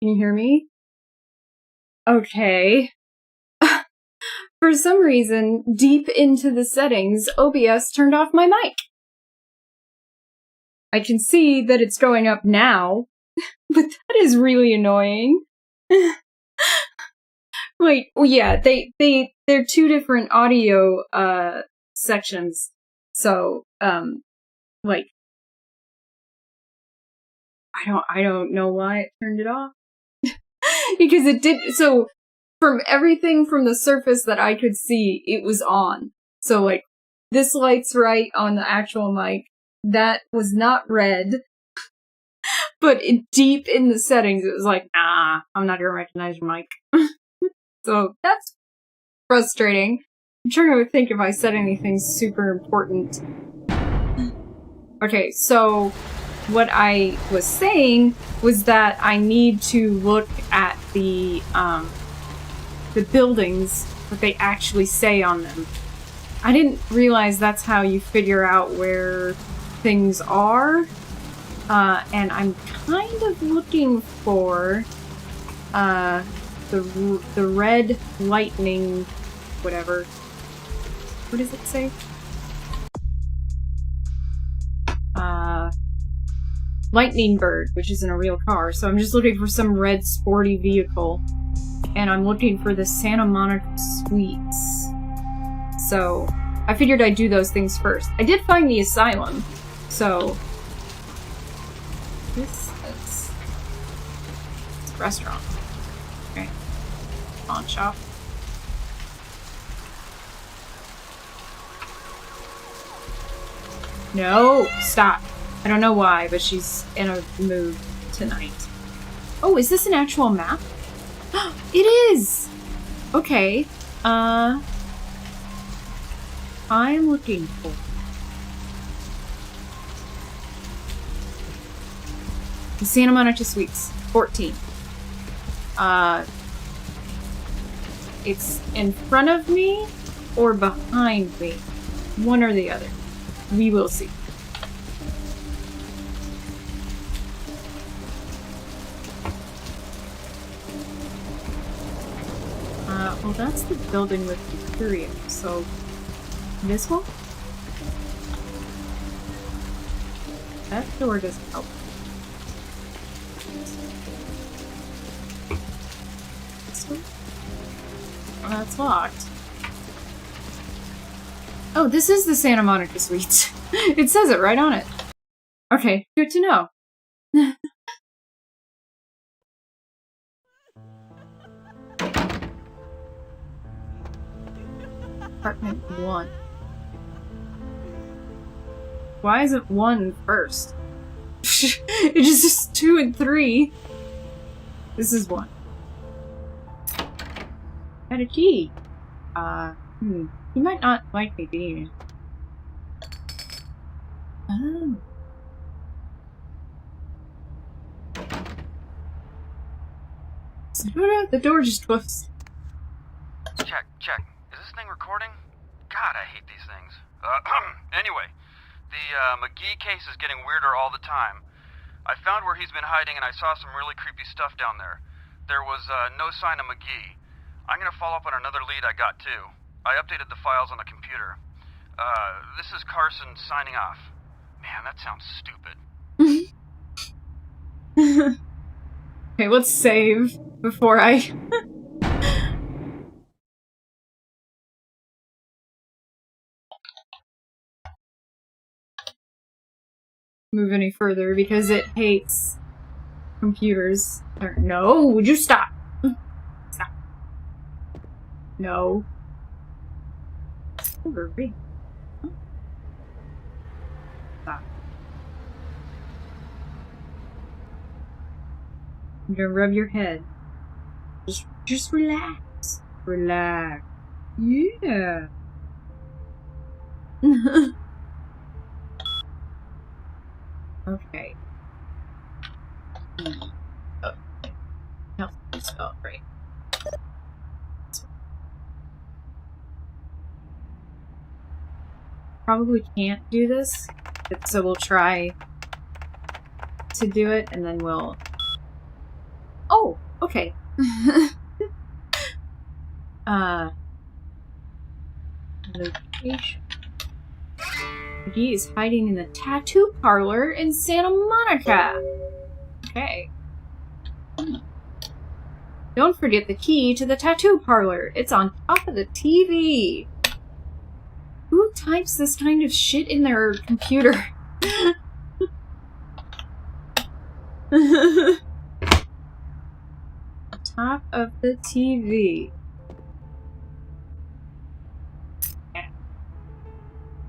Can you hear me? Okay. For some reason, deep into the settings, OBS turned off my mic. I can see that it's going up now, but that is really annoying. Wait, well, yeah, they're two different audio, sections. So, like, I don't know why it turned it off. Because it did, so, from everything from the surface that I could see, it was on. So, like, this light's right on the actual mic. That was not red. But deep in the settings, it was like, nah, I'm not gonna recognize your mic. So, that's frustrating. I'm trying to think if I said anything super important. Okay, so what I was saying was that I need to look at the buildings, what they actually say on them. I didn't realize that's how you figure out where things are. And I'm kind of looking for the red lightning, whatever. What does it say? Lightning bird, which isn't a real car. So I'm just looking for some red sporty vehicle. And I'm looking for the Santa Monica Suites. So I figured I'd do those things first. I did find the asylum. So this is a restaurant. Okay. Pawn shop. No! Stop. I don't know why, but she's in a mood tonight. Oh, is this an actual map? It is! Okay. I'm looking for... the Santa Monica Suites. 14. It's in front of me or behind me. One or the other. We will see. Well, that's the building with the curio, so this one? That door doesn't help. This one? Oh, that's locked. Oh, this is the Santa Monica Suites. It says it right on it. Okay, good to know. Apartment 1. Why isn't 1 first? It just is 2 and 3. This is 1. Got a key. You might not like me being here. Oh. So, the door just closed. Check. Is this thing recording? God, I hate these things. Anyway, the McGee case is getting weirder all the time. I found where he's been hiding and I saw some really creepy stuff down there. There was no sign of McGee. I'm gonna follow up on another lead I got too. I updated the files on the computer. This is Carson signing off. Man, that sounds stupid. Okay, let's save before I... move any further because it hates computers. No, would you stop? Stop. No. Stop. I'm gonna rub your head. Just relax. Relax. Yeah. Okay. Oh. No, you spelled right. Probably can't do this, so we'll try to do it, and then we'll... Oh! Okay. Location. He is hiding in the tattoo parlor in Santa Monica. Okay. Don't forget the key to the tattoo parlor. It's on top of the TV. Who types this kind of shit in their computer? Top of the TV.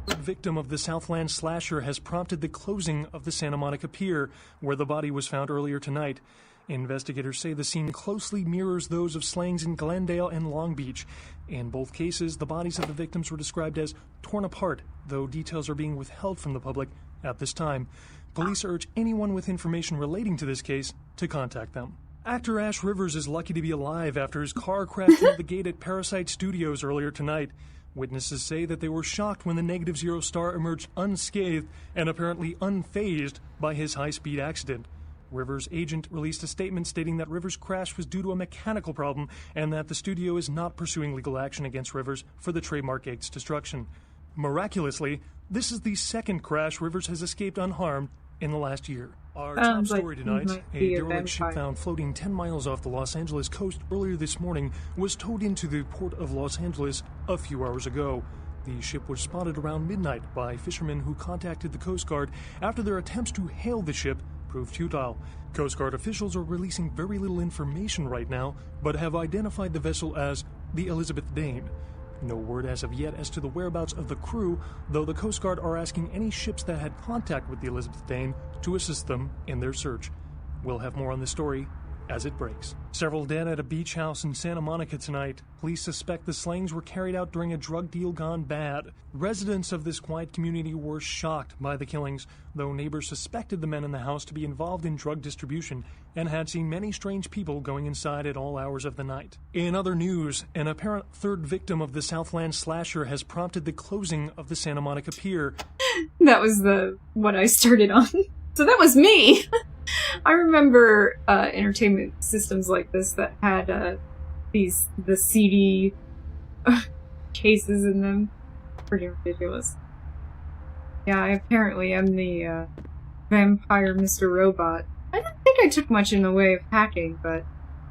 The victim of the Southland slasher has prompted the closing of the Santa Monica Pier, where the body was found earlier tonight. Investigators say the scene closely mirrors those of slayings in Glendale and Long Beach. In both cases, the bodies of the victims were described as torn apart, though details are being withheld from the public at this time. Police urge anyone with information relating to this case to contact them. Actor Ash Rivers is lucky to be alive after his car crashed into the gate at Parasite Studios earlier tonight. Witnesses say that they were shocked when the Negative Zero star emerged unscathed and apparently unfazed by his high-speed accident. Rivers' agent released a statement stating that Rivers' crash was due to a mechanical problem and that the studio is not pursuing legal action against Rivers for the trademark gate's destruction. Miraculously, this is the second crash Rivers has escaped unharmed in the last year. Our top story tonight, a derelict ship found floating 10 miles off the Los Angeles coast earlier this morning was towed into the port of Los Angeles a few hours ago. The ship was spotted around midnight by fishermen who contacted the Coast Guard after their attempts to hail the ship proved futile. Coast Guard officials are releasing very little information right now, but have identified the vessel as the Elizabeth Dane. No word as of yet as to the whereabouts of the crew, though the Coast Guard are asking any ships that had contact with the Elizabeth Dane to assist them in their search. We'll have more on this story as it breaks. Several dead at a beach house in Santa Monica tonight. Police suspect the slayings were carried out during a drug deal gone bad. Residents of this quiet community were shocked by the killings, though neighbors suspected the men in the house to be involved in drug distribution and had seen many strange people going inside at all hours of the night. In other news, an apparent third victim of the Southland slasher has prompted the closing of the Santa Monica Pier. That was what I started on. So that was me! I remember entertainment systems like this that had the CD cases in them. Pretty ridiculous. Yeah, I apparently am the vampire Mr. Robot. I don't think I took much in the way of hacking, but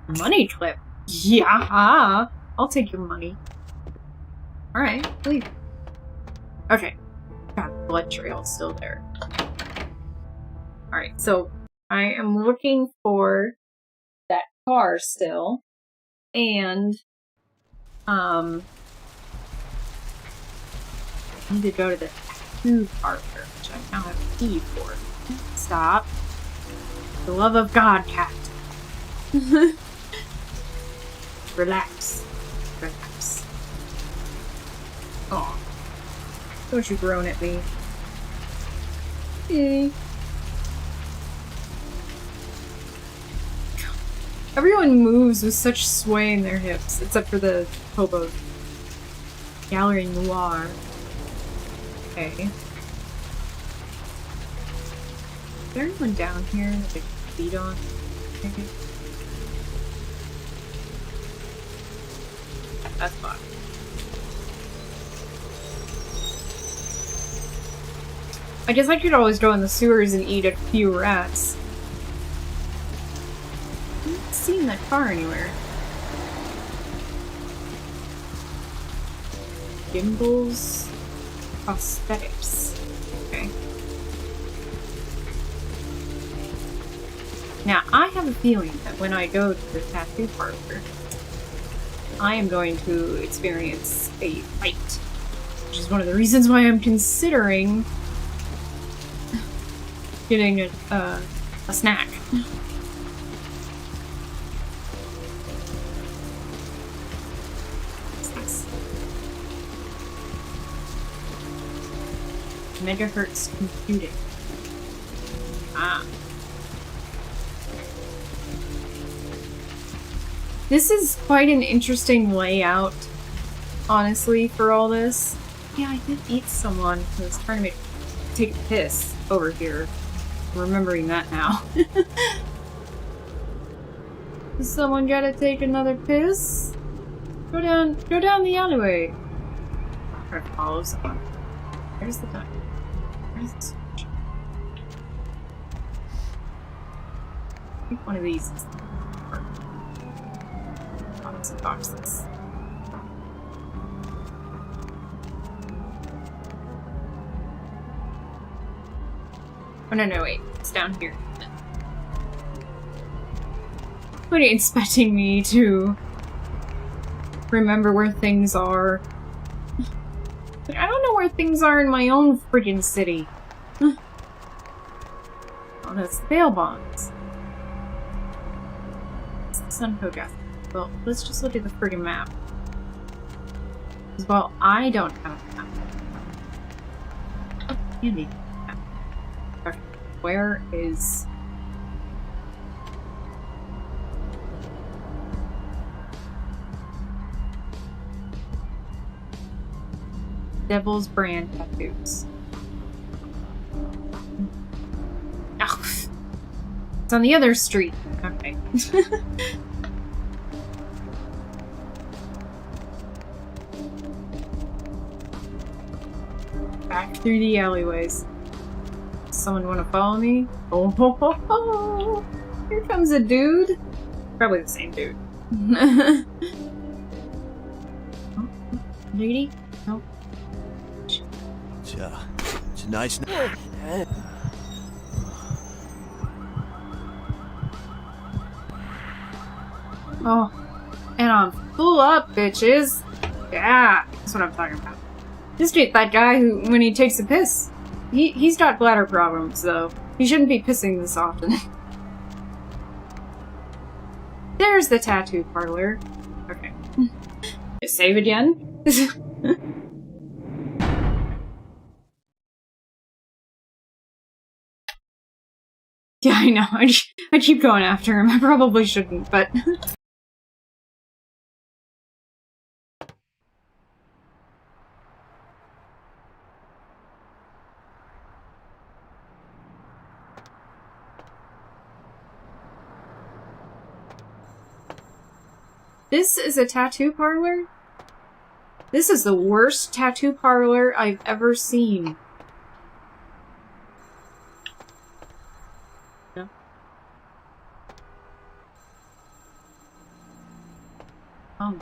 money clip. Yeah, I'll take your money. Alright, leave. Okay. God, blood trail still there. Alright, so I am looking for that car still, and I need to go to the tattoo parlor, which I now have a key for. Stop. For the love of God, cat. Relax. Relax. Aw. Don't you groan at me. Hey. Everyone moves with such sway in their hips, except for the hobo. Gallery Noir. Okay. Is there anyone down here that I can feed on? Okay. That's fine. I guess I could always go in the sewers and eat a few rats. I haven't seen that car anywhere. Gimbals, prosthetics. Okay. Now, I have a feeling that when I go to the tattoo parlor, I am going to experience a fight. Which is one of the reasons why I'm considering getting a snack. Megahertz computing. Ah. This is quite an interesting layout, honestly, for all this. Yeah, I did eat someone who was trying to take a piss over here. I'm remembering that now. Does someone gotta take another piss? Go down the alleyway. Or follow someone. Where's the time? Where's the switch? I think one of these is some boxes. Oh no, wait. It's down here. What are you expecting me to remember where things are? I don't know where things are in my own freaking city. Oh, that's the bail bonds. It's the Suncoast gas. Well, let's just look at the friggin' map. Well, I don't have a map. Oh, handy. Okay, where is... Devil's Brand tattoos. Oh, it's on the other street. Okay. Back through the alleyways. Someone want to follow me? Oh, ho, ho, ho. Here comes a dude. Probably the same dude. Oh, lady? Nope. It's a nice night. Oh, and I'm full up, bitches. Yeah, that's what I'm talking about. Just get that guy who, when he takes a piss, he's got bladder problems, though. He shouldn't be pissing this often. There's the tattoo parlor. Okay. Save again? Yeah, I know. I keep going after him. I probably shouldn't, but... This is a tattoo parlor? This is the worst tattoo parlor I've ever seen. No. Oh.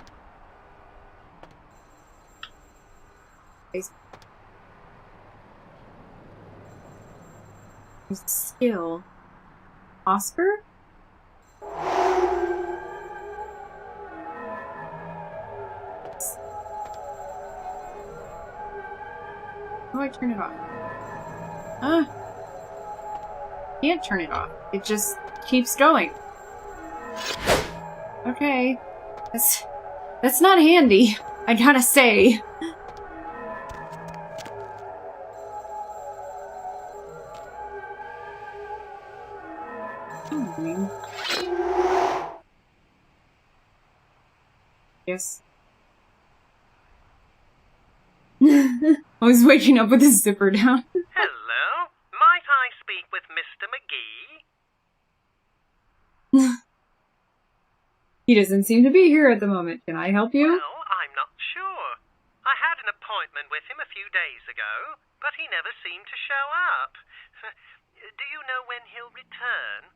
Skill. Oscar? How do I turn it off? Can't turn it off. It just keeps going. Okay. That's not handy, I gotta say. Yes. I was waking up with his zipper down. Hello, might I speak with Mr. McGee? He doesn't seem to be here at the moment. Can I help you? Well, I'm not sure. I had an appointment with him a few days ago, but he never seemed to show up. Do you know when he'll return?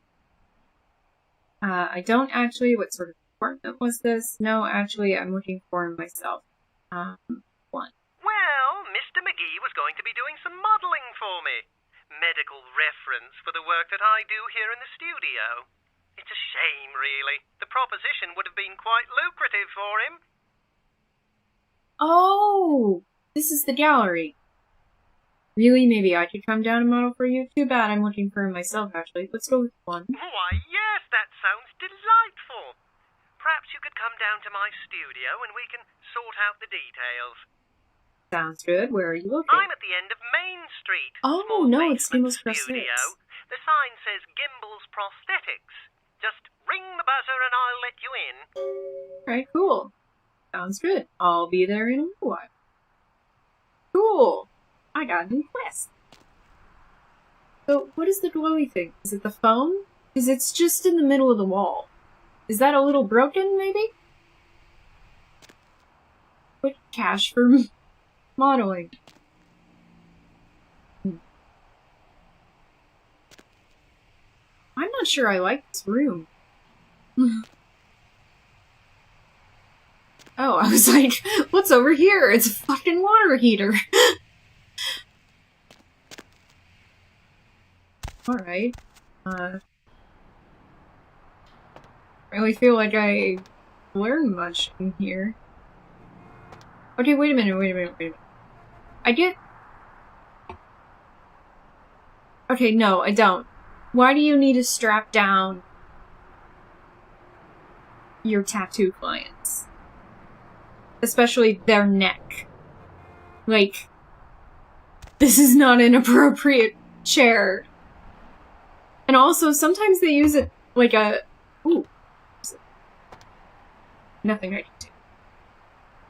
I don't actually. What sort of appointment was this? No, actually, I'm looking for him myself. One. Well, Mr. McGee was going to be doing some modelling for me. Medical reference for the work that I do here in the studio. It's a shame, really. The proposition would have been quite lucrative for him. Oh! This is the gallery. Really? Maybe I could come down and model for you? Too bad, I'm looking for him myself, actually. Let's go with one. Why, yes, that sounds delightful. Perhaps you could come down to my studio and we can sort out the details. Sounds good. Where are you located? I'm at the end of Main Street. Oh, Small no, it's basement Gimbel's Prosthetics. The sign says Gimbel's Prosthetics. Just ring the buzzer and I'll let you in. Alright, cool. Sounds good. I'll be there in a little while. Cool. I got a new quest. So, what is the glowy thing? Is it the phone? Because it's just in the middle of the wall. Is that a little broken, maybe? Put cash for modeling. I'm not sure I like this room. Oh, I was like, what's over here? It's a fucking water heater. Alright. I really feel like I learned much in here. Okay, wait a minute. I get... Okay, no, I don't. Why do you need to strap down your tattoo clients? Especially their neck. Like, this is not an appropriate chair. And also, sometimes they use it like a... Ooh. Nothing I can do.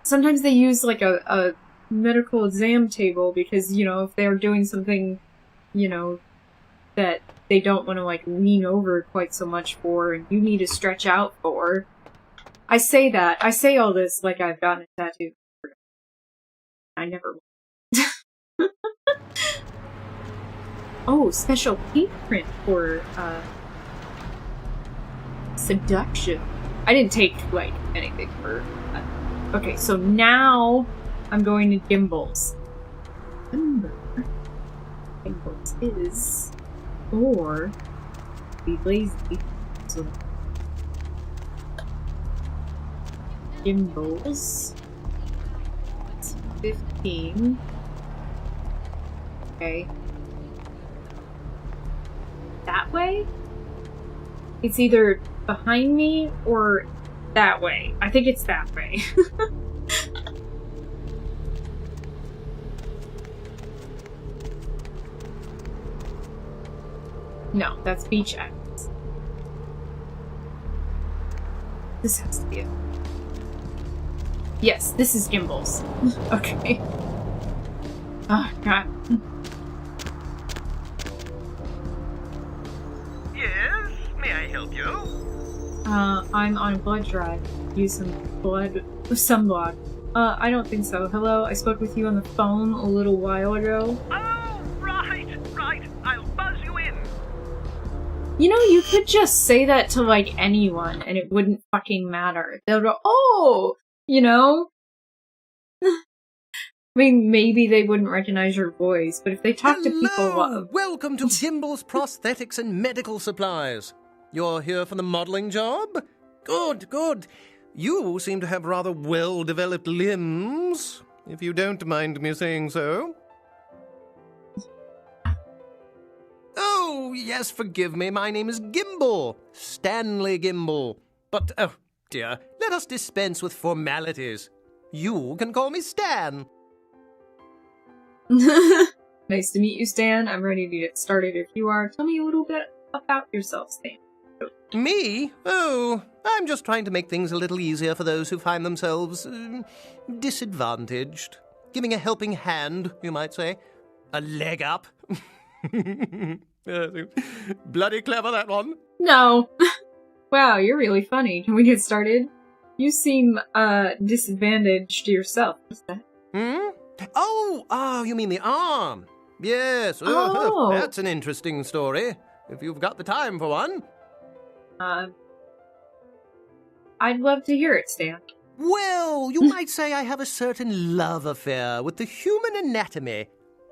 Sometimes they use like a medical exam table because, you know, if they're doing something, you know, that they don't want to like lean over quite so much for and you need to stretch out for. I say all this like I've gotten a tattoo. I never will. Oh, special pink print for seduction. I didn't take like anything for okay, so now I'm going to gimbals. Remember, gimbals is or be lazy. So gimbals 15. Okay. That way? It's either behind me or that way. I think it's that way. No, that's beach ends. This has to be it. Yes, this is gimbals. Okay. Oh, God. Yes? May I help you? I'm on a blood drive. Use some blood... sunblock. I don't think so. Hello, I spoke with you on the phone a little while ago. Oh, right. I'll buzz you in. You know, you could just say that to, like, anyone, and it wouldn't fucking matter. They'll go, oh! You know? I mean, maybe they wouldn't recognize your voice, but if they talk to people... Welcome to Gimbals Prosthetics and Medical Supplies. You're here for the modeling job? Good. You seem to have rather well-developed limbs, if you don't mind me saying so. Oh, yes, forgive me. My name is Gimbal. Stanley Gimbal. But, oh, dear, let us dispense with formalities. You can call me Stan. Nice to meet you, Stan. I'm ready to get started if you are. Tell me a little bit about yourself, Stan. Me? Oh, I'm just trying to make things a little easier for those who find themselves disadvantaged. Giving a helping hand, you might say. A leg up. Bloody clever, that one. No. Wow, you're really funny. Can we get started? You seem, disadvantaged yourself. What's that? Oh, you mean the arm. Yes, Oh. That's an interesting story, if you've got the time for one. I'd love to hear it, Stan. Well, you might say I have a certain love affair with the human anatomy.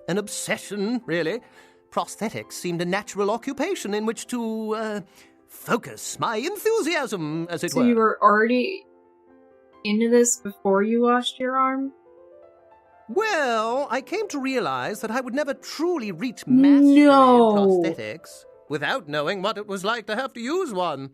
An obsession, really. Prosthetics seemed a natural occupation in which to, focus my enthusiasm, as it were. So you were already into this before you lost your arm? Well, I came to realize that I would never truly reach mastery in prosthetics without knowing what it was like to have to use one.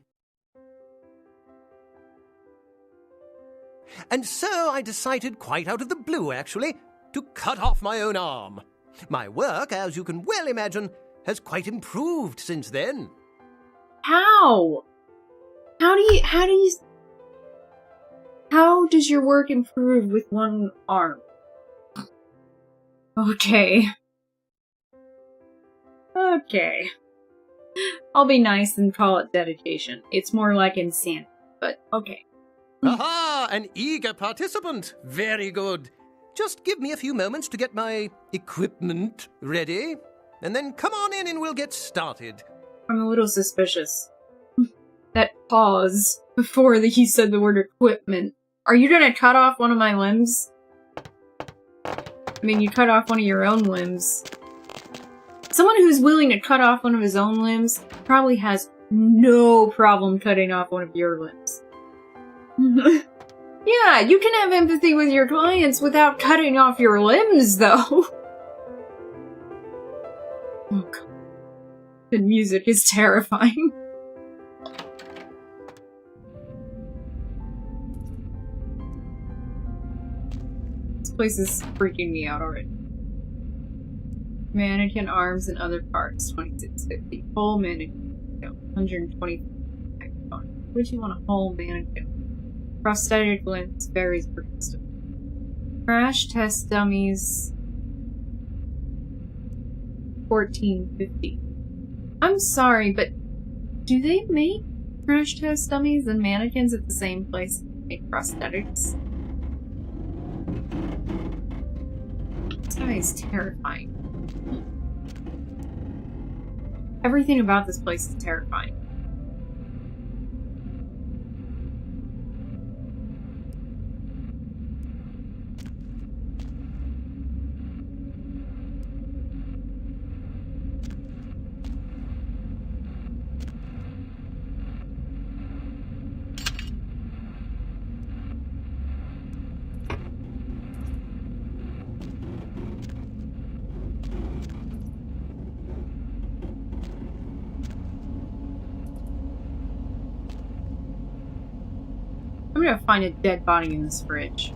And so I decided, quite out of the blue actually, to cut off my own arm. My work, as you can well imagine, has quite improved since then. How does your work improve with one arm? Okay. I'll be nice and call it dedication. It's more like insanity. but okay. Aha! An eager participant. Very good. Just give me a few moments to get my equipment ready, and then come on in and we'll get started. I'm a little suspicious. That pause before he said the word equipment. Are you gonna cut off one of my limbs? I mean, you cut off one of your own limbs. Someone who's willing to cut off one of his own limbs probably has no problem cutting off one of your limbs. Yeah, you can have empathy with your clients without cutting off your limbs, though. Oh, God. The music is terrifying. This place is freaking me out already. Mannequin arms and other parts, $26.50. Whole mannequin, $120. Would you want a whole mannequin? Prosthetic limbs varies per custom. Crash test dummies, $14.50. I'm sorry, but do they make crash test dummies and mannequins at the same place that make prosthetics? This guy is terrifying. Everything about this place is terrifying. I'm gonna find a dead body in this fridge.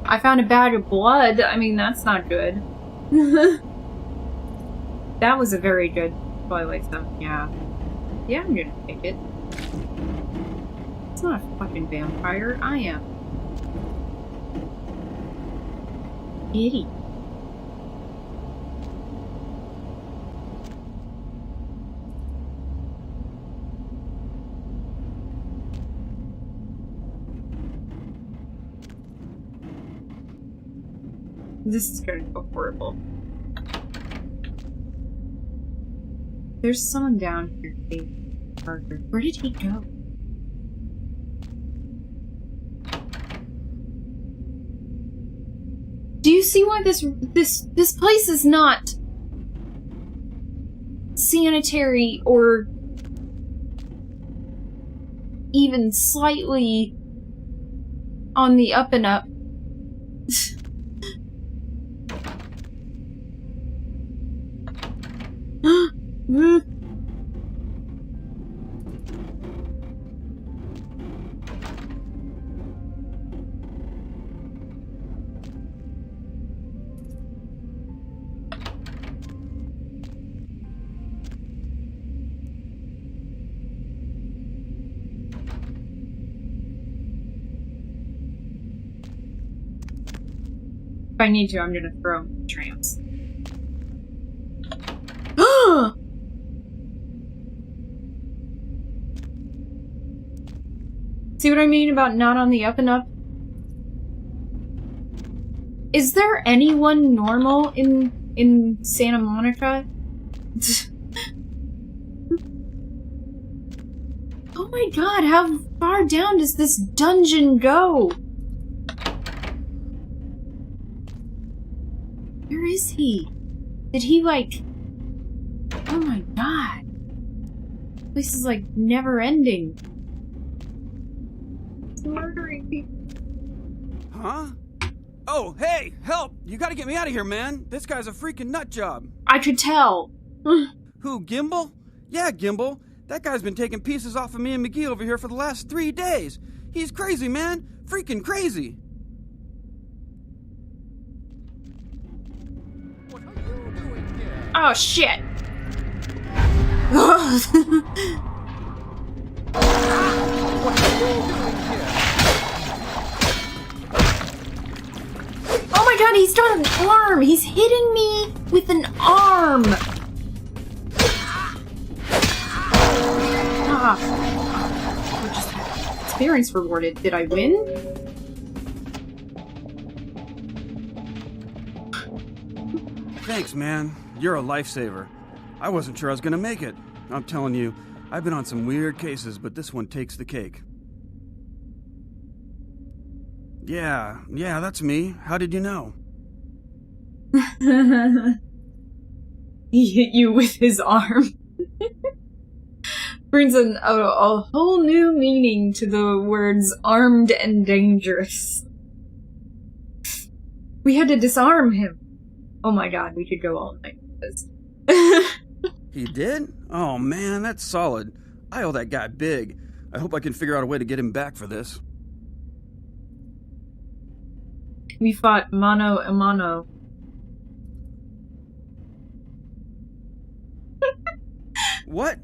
I found a bag of blood. I mean, that's not good. That was a very good Twilight Zone. Yeah. Yeah, I'm gonna take it. It's not a fucking vampire. I am. Idiot. This is gonna go horrible. There's someone down here, David Parker. Where did he go? Do you see why this place is not sanitary or even slightly on the up and up? If I need to, I'm gonna throw him in the trams. See what I mean about not on the up and up? Is there anyone normal in Santa Monica? Oh my god, how far down does this dungeon go? Where is he? Did he like... Oh my god. This is like never ending. It's murdering people. Huh? Oh, hey, help! You gotta get me out of here, man. This guy's a freaking nut job. I could tell. Who, Gimbal? Yeah, Gimbal. That guy's been taking pieces off of me and McGee over here for the last 3 days. He's crazy, man. Freaking crazy. What are you doing here? Oh shit. What are you doing here? Oh my god, he's got an arm! He's hitting me with an arm! Ah. experience rewarded. Did I win? Thanks, man. You're a lifesaver. I wasn't sure I was gonna make it. I'm telling you, I've been on some weird cases, but this one takes the cake. Yeah, that's me. How did you know? He hit you with his arm. Brings a whole new meaning to the words armed and dangerous. We had to disarm him. Oh my god, we could go all night with this. He did? Oh man, that's solid. I owe that guy big. I hope I can figure out a way to get him back for this. We fought mano a mano. What?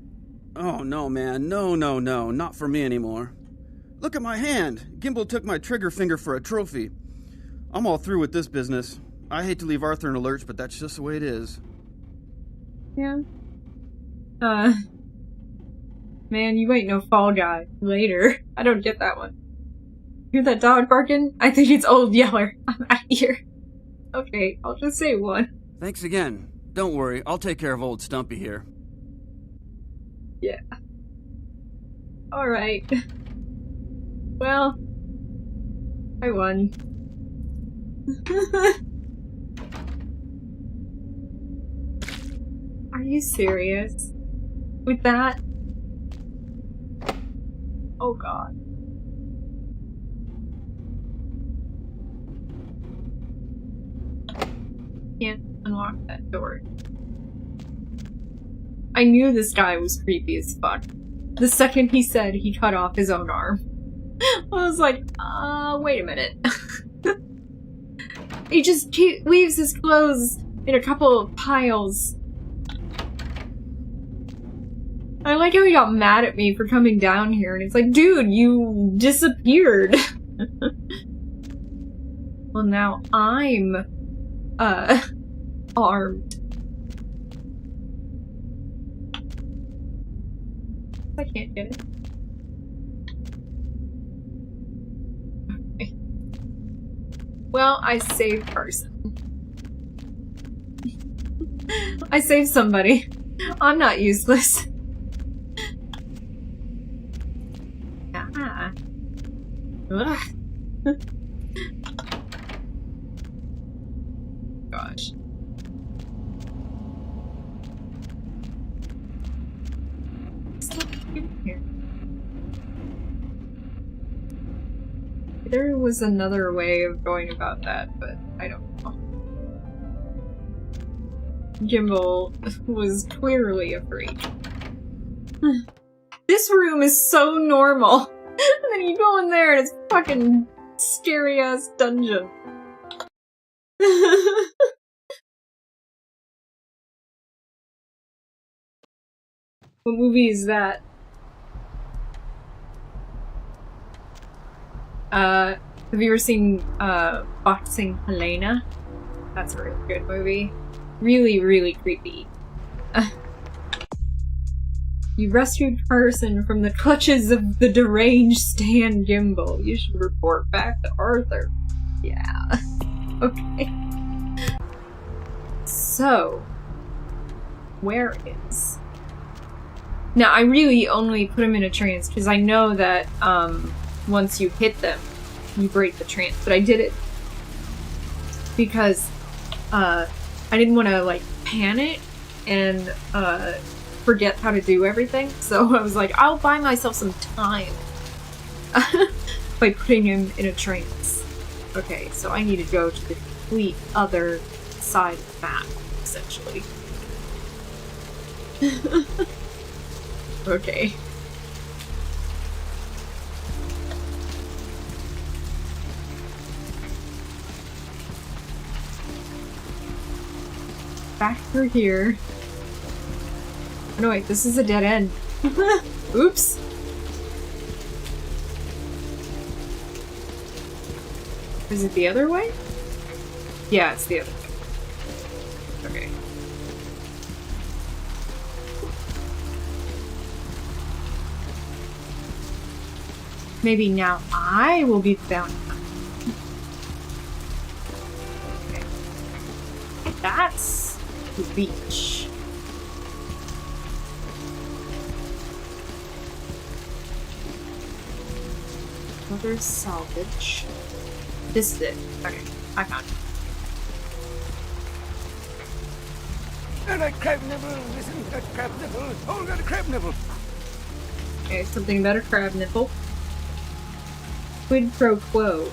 Oh no, man. No, not for me anymore. Look at my hand. Gimbal took my trigger finger for a trophy. I'm all through with this business. I hate to leave Arthur in a lurch, but that's just the way it is. Yeah. Man, you ain't no fall guy. Later. I don't get that one. Hear that dog barking? I think it's Old Yeller. I'm out of here. Okay, I'll just say one. Thanks again. Don't worry, I'll take care of old Stumpy here. Yeah. Alright. Well, I won. Are you serious? With that? Oh god. Can't unlock that door. I knew this guy was creepy as fuck. The second he said he cut off his own arm. I was like, wait a minute. He just leaves his clothes in a couple of piles. I like how he got mad at me for coming down here, and it's like, dude, you disappeared. Well, now I'm, armed. I can't get it. Okay. Well, I saved Carson. I saved somebody. I'm not useless. Ah. Ugh. Gosh. Here. There was another way of going about that, but I don't know. Gimbal was clearly a freak. This room is so normal. And then you go in there and it's fucking scary ass dungeon. What movie is that? Have you ever seen Boxing Helena? That's a really good movie. Really, really creepy. You rescued Carson from the clutches of the deranged Stan Gimbal. You should report back to Arthur. Yeah. Okay. So, where is... Now, I really only put him in a trance because I know that once you hit them, you break the trance. But I did it because I didn't want to, like, panic and forget how to do everything. So I was like, I'll buy myself some time by putting him in a trance. Okay, so I need to go to the complete other side of the map, essentially. Okay. Back through here. Oh, no, wait, this is a dead end. Oops. Is it the other way? Yeah, it's the other way. Okay. Maybe now I will be the bounty hunter. Okay. That's the beach. Other salvage. This is it. Okay, I found it. And a crab nibble, listen, a crab nibble, oh, got a crab nibble. Okay, something about a crab nipple. Quid pro quo.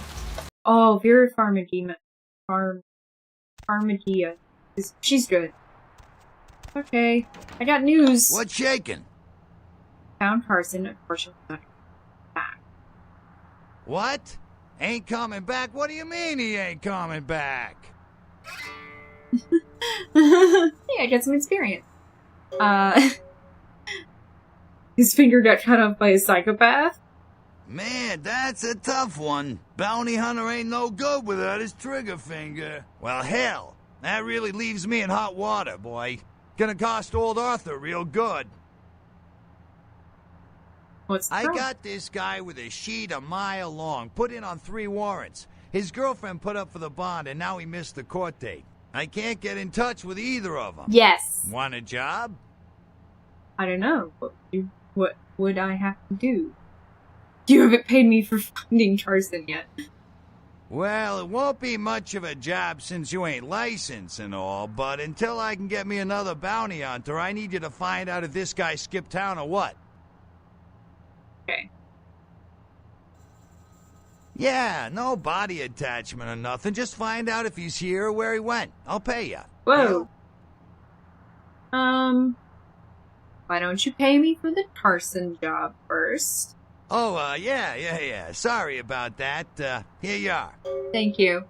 Oh, Vera Farmiga. Farmiga. She's good. Okay, I got news. What's shaking? Found Carson, unfortunately not back. What? Ain't coming back? What do you mean he ain't coming back? Yeah, I get some experience. His finger got cut off by a psychopath. Man, that's a tough one. Bounty hunter ain't no good without his trigger finger. Well, hell, that really leaves me in hot water, boy. Gonna cost old Arthur real good. What's the I problem? got this guy with a sheet a mile long, put in on 3 warrants. His girlfriend put up for the bond, and now he missed the court date. I can't get in touch with either of them. Yes. Want a job? I don't know. What would I have to do? You haven't paid me for finding Carson yet. Well, it won't be much of a job since you ain't licensed and all, but until I can get me another bounty hunter, I need you to find out if this guy skipped town or what. Okay. Yeah, no body attachment or nothing. Just find out if he's here or where he went. I'll pay you. Whoa. Why don't you pay me for the Carson job first? Oh, yeah. Sorry about that. Here you are. Thank you.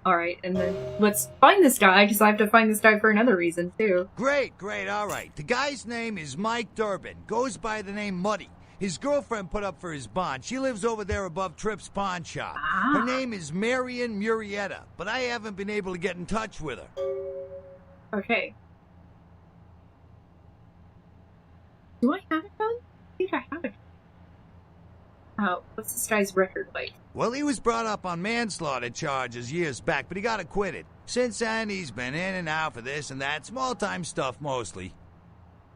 Alright, and then let's find this guy, because I have to find this guy for another reason, too. Great, all right. The guy's name is Mike Durbin. Goes by the name Muddy. His girlfriend put up for his bond. She lives over there above Tripp's pawn shop. Ah. Her name is Marion Murrieta, but I haven't been able to get in touch with her. Okay. Do I have it done? I think I have it. What's this guy's record like? Well, he was brought up on manslaughter charges years back, but he got acquitted. Since then, he's been in and out for this and that, small-time stuff mostly.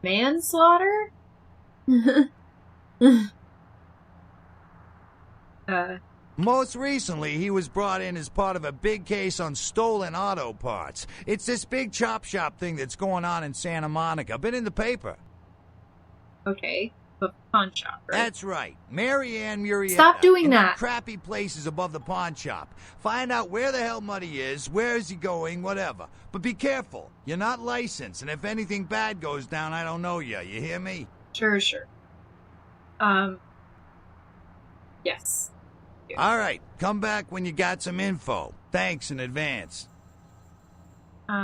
Manslaughter? Most recently, he was brought in as part of a big case on stolen auto parts. It's this big chop shop thing that's going on in Santa Monica. Been in the paper. Okay, but pawn shop, right? That's right. Marianne Murrieta. Stop doing in them that. crappy places above the pawn shop. Find out where the hell Muddy is, where is he going, whatever. But be careful. You're not licensed, and if anything bad goes down, I don't know you. You hear me? Sure. Yes. All right. Come back when you got some info. Thanks in advance. See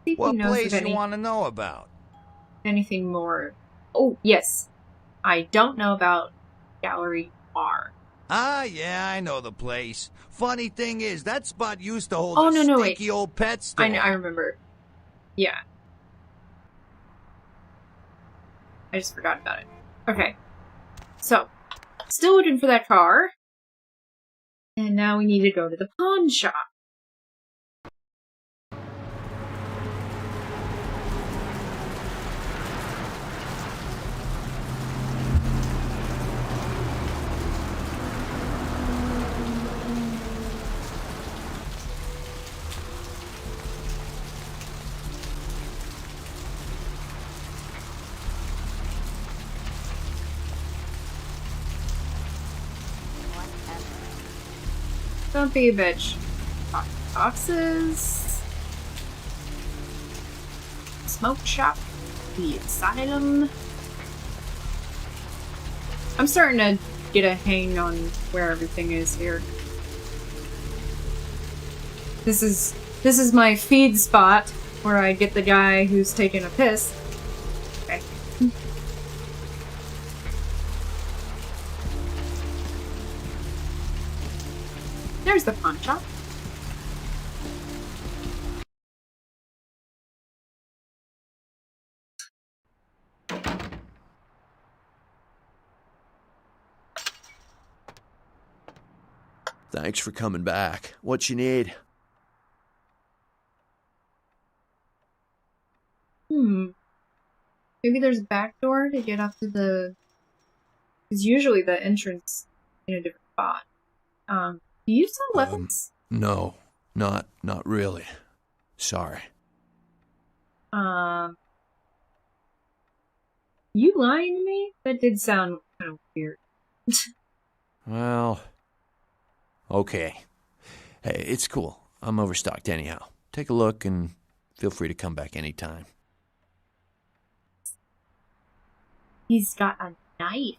if What he knows place of you want to know about? anything more. Oh, yes. I don't know about Gallery R. Ah, yeah, I know the place. Funny thing is, that spot used to hold Oh, a no, wait. stinky old pet store. I remember. Yeah. I just forgot about it. Okay. So, still looking for that car. And now we need to go to the pawn shop. Don't be a bitch. Boxes. Smoke shop. The asylum. I'm starting to get a hang on where everything is here. This is my feed spot where I get the guy who's taking a piss. Okay. There's the pawn shop. Thanks for coming back. What you need? Maybe there's a back door to get up to the... Because usually the entrance in a different spot. Do you sell weapons? No, not really. Sorry. You lying to me? That did sound kind of weird. Well, okay. Hey, it's cool. I'm overstocked anyhow. Take a look and feel free to come back anytime. He's got a knife.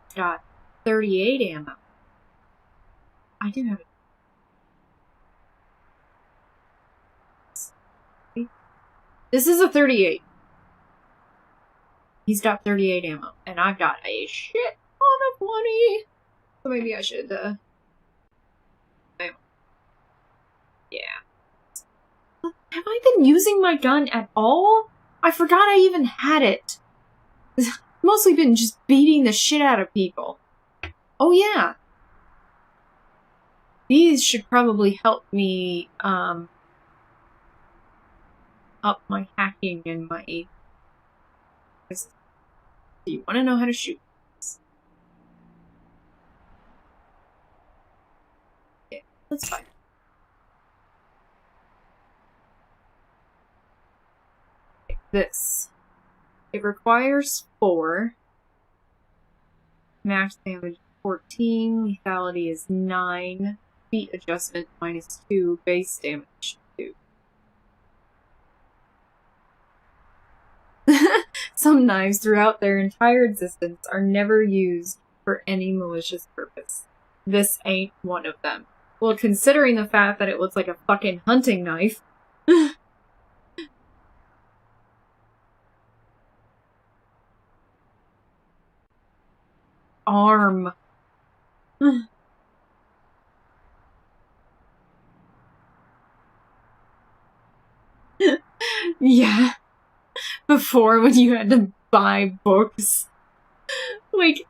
He's got 38 ammo. I do have it. This is a 38. He's got 38 ammo, and I've got a shit ton of money. So maybe I should, yeah. Have I been using my gun at all? I forgot I even had it. I've mostly been just beating the shit out of people. Oh yeah. These should probably help me, up my hacking and my... Do you want to know how to shoot? Yeah, that's fine. This. It requires 4. Max damage 14. Lethality is 9. Feat adjustment -2. Base damage 2. Some knives throughout their entire existence are never used for any malicious purpose. This ain't one of them. Well, considering the fact that it looks like a fucking hunting knife. Arm. Yeah. Before, when you had to buy books. Like,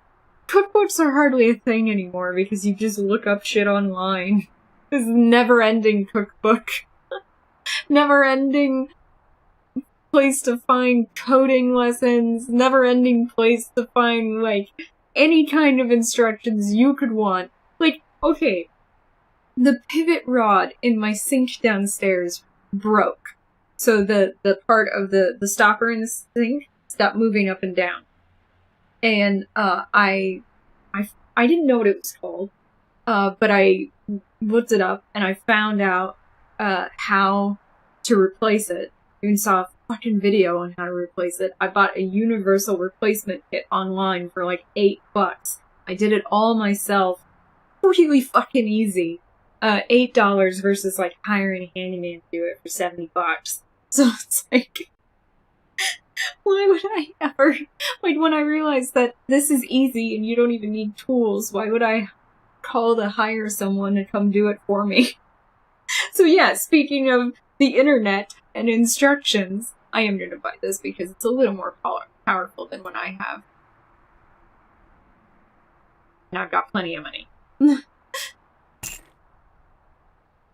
cookbooks are hardly a thing anymore because you just look up shit online. This never-ending cookbook. Never-ending place to find coding lessons. Never-ending place to find, like, any kind of instructions you could want. Like, okay, the pivot rod in my sink downstairs broke. So the part of the stopper in the sink stopped moving up and down. And I didn't know what it was called, but I looked it up and I found out how to replace it. I even saw a fucking video on how to replace it. I bought a universal replacement kit online for like $8. I did it all myself. Really fucking easy. $8 versus like hiring a handyman to do it for $70. So it's like, why would I ever, like, when I realized that this is easy and you don't even need tools, why would I call to hire someone to come do it for me? So yeah, speaking of the internet and instructions, I am going to buy this because it's a little more powerful than what I have. And I've got plenty of money.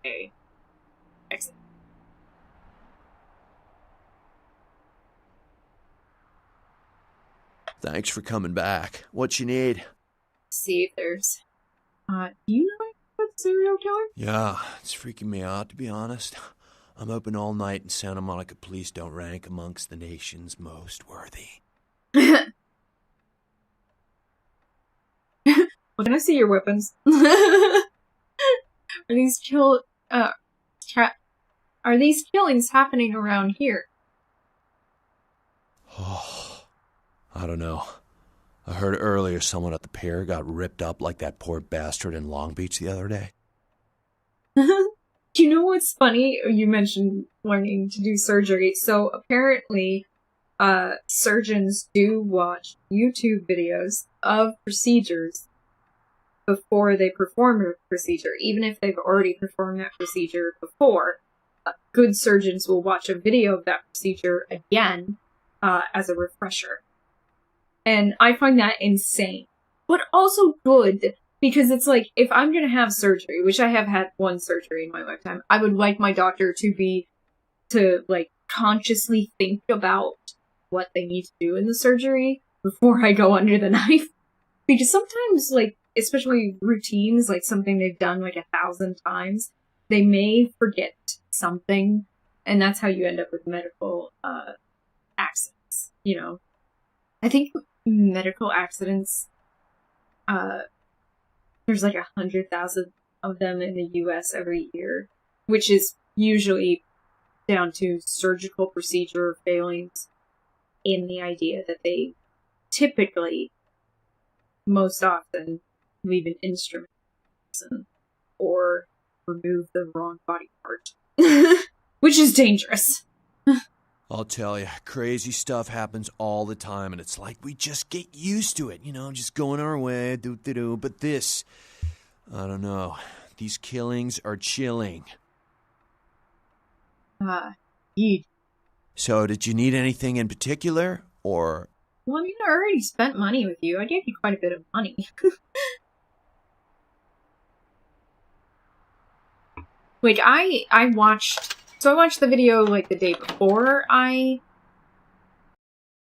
Okay. Excellent. Thanks for coming back. What you need? See if there's... do you know about the serial killer? Yeah, it's freaking me out, to be honest. I'm open all night and Santa Monica police don't rank amongst the nation's most worthy. Well, can I see your weapons? Are these are these killings happening around here? Oh, I don't know. I heard earlier someone at the pier got ripped up like that poor bastard in Long Beach the other day. Do you know what's funny? You mentioned learning to do surgery. So apparently, surgeons do watch YouTube videos of procedures before they perform a procedure, even if they've already performed that procedure before. Good surgeons will watch a video of that procedure again as a refresher. And I find that insane. but also good, because it's like, if I'm gonna have surgery, which I have had one surgery in my lifetime, I would like my doctor to consciously think about what they need to do in the surgery before I go under the knife. Because sometimes, like, especially routines, like something they've done like 1,000 times, they may forget something, and that's how you end up with medical accidents, you know? I think medical accidents, there's like 100,000 of them in the US every year, which is usually down to surgical procedure failings, in the idea that they typically, most often, leave an instrument or remove the wrong body part, which is dangerous. I'll tell you, crazy stuff happens all the time, and it's like we just get used to it, you know, just going our way, do. But this, I don't know, these killings are chilling. Indeed. So, did you need anything in particular, or? Well, I mean, I already spent money with you. I gave you quite a bit of money. Like, I watched the video, like, the day before I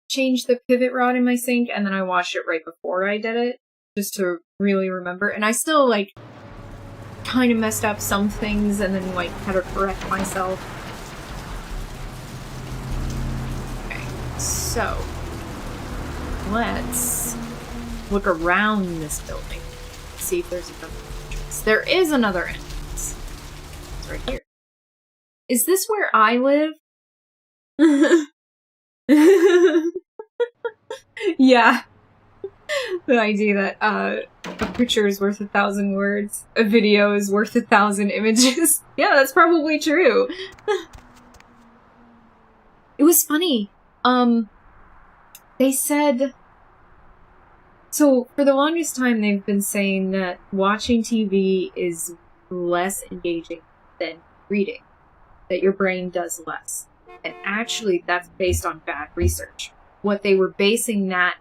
changed the pivot rod in my sink, and then I watched it right before I did it, just to really remember. And I still, like, kind of messed up some things, and then, like, had to correct myself. Okay, so let's look around this building, see if there's another entrance. There is another entrance. It's right here. Is this where I live? Yeah. The idea that a picture is worth 1,000 words, a video is worth 1,000 images. Yeah, that's probably true. It was funny. They said... So, for the longest time, they've been saying that watching TV is less engaging than reading. That your brain does less. And actually, that's based on bad research. What they were basing that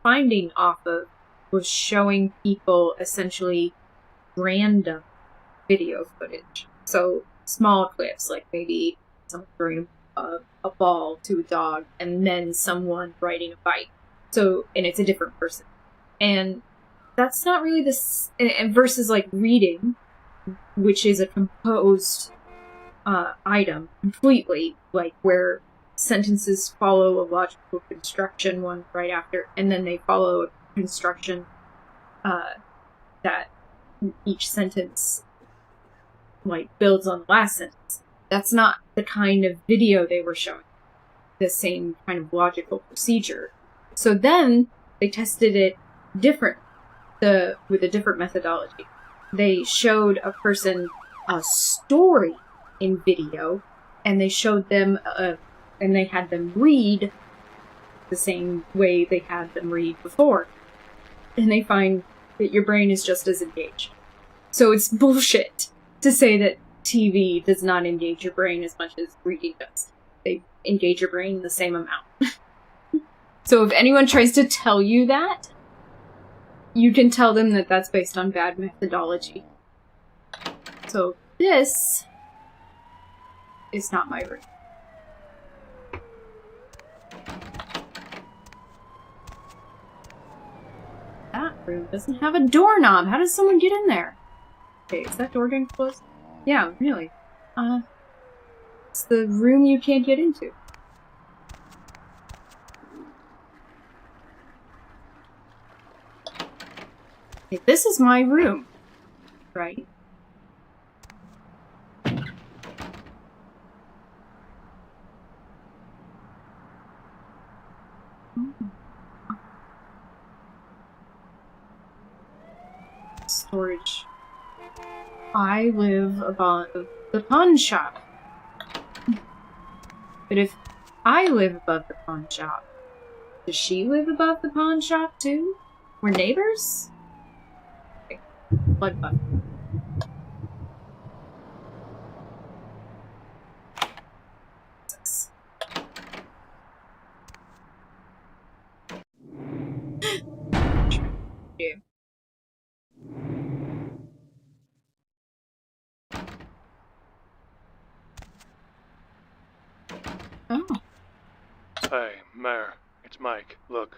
finding off of was showing people essentially random video footage. So, small clips, like maybe someone throwing a ball to a dog, and then someone riding a bike. So, and it's a different person. And that's not really this, versus like reading, which is a composed item completely, like where sentences follow a logical construction one right after, and then they follow a construction that each sentence like builds on the last sentence. That's not the kind of video they were showing. The same kind of logical procedure. So then they tested it different, with a different methodology. They showed a person a story in video, and they showed them, and they had them read the same way they had them read before. And they find that your brain is just as engaged. So it's bullshit to say that TV does not engage your brain as much as reading does. They engage your brain the same amount. So if anyone tries to tell you that, you can tell them that that's based on bad methodology. So this is not my room. That room doesn't have a doorknob. How does someone get in there? Okay, is that door getting closed? Yeah, really. It's the room you can't get into. Okay, this is my room, right? Storage. I live above the pawn shop. But if I live above the pawn shop, does she live above the pawn shop too? We're neighbors? Okay. Plug button. Oh. Hey, Mayor, it's Mike. Look,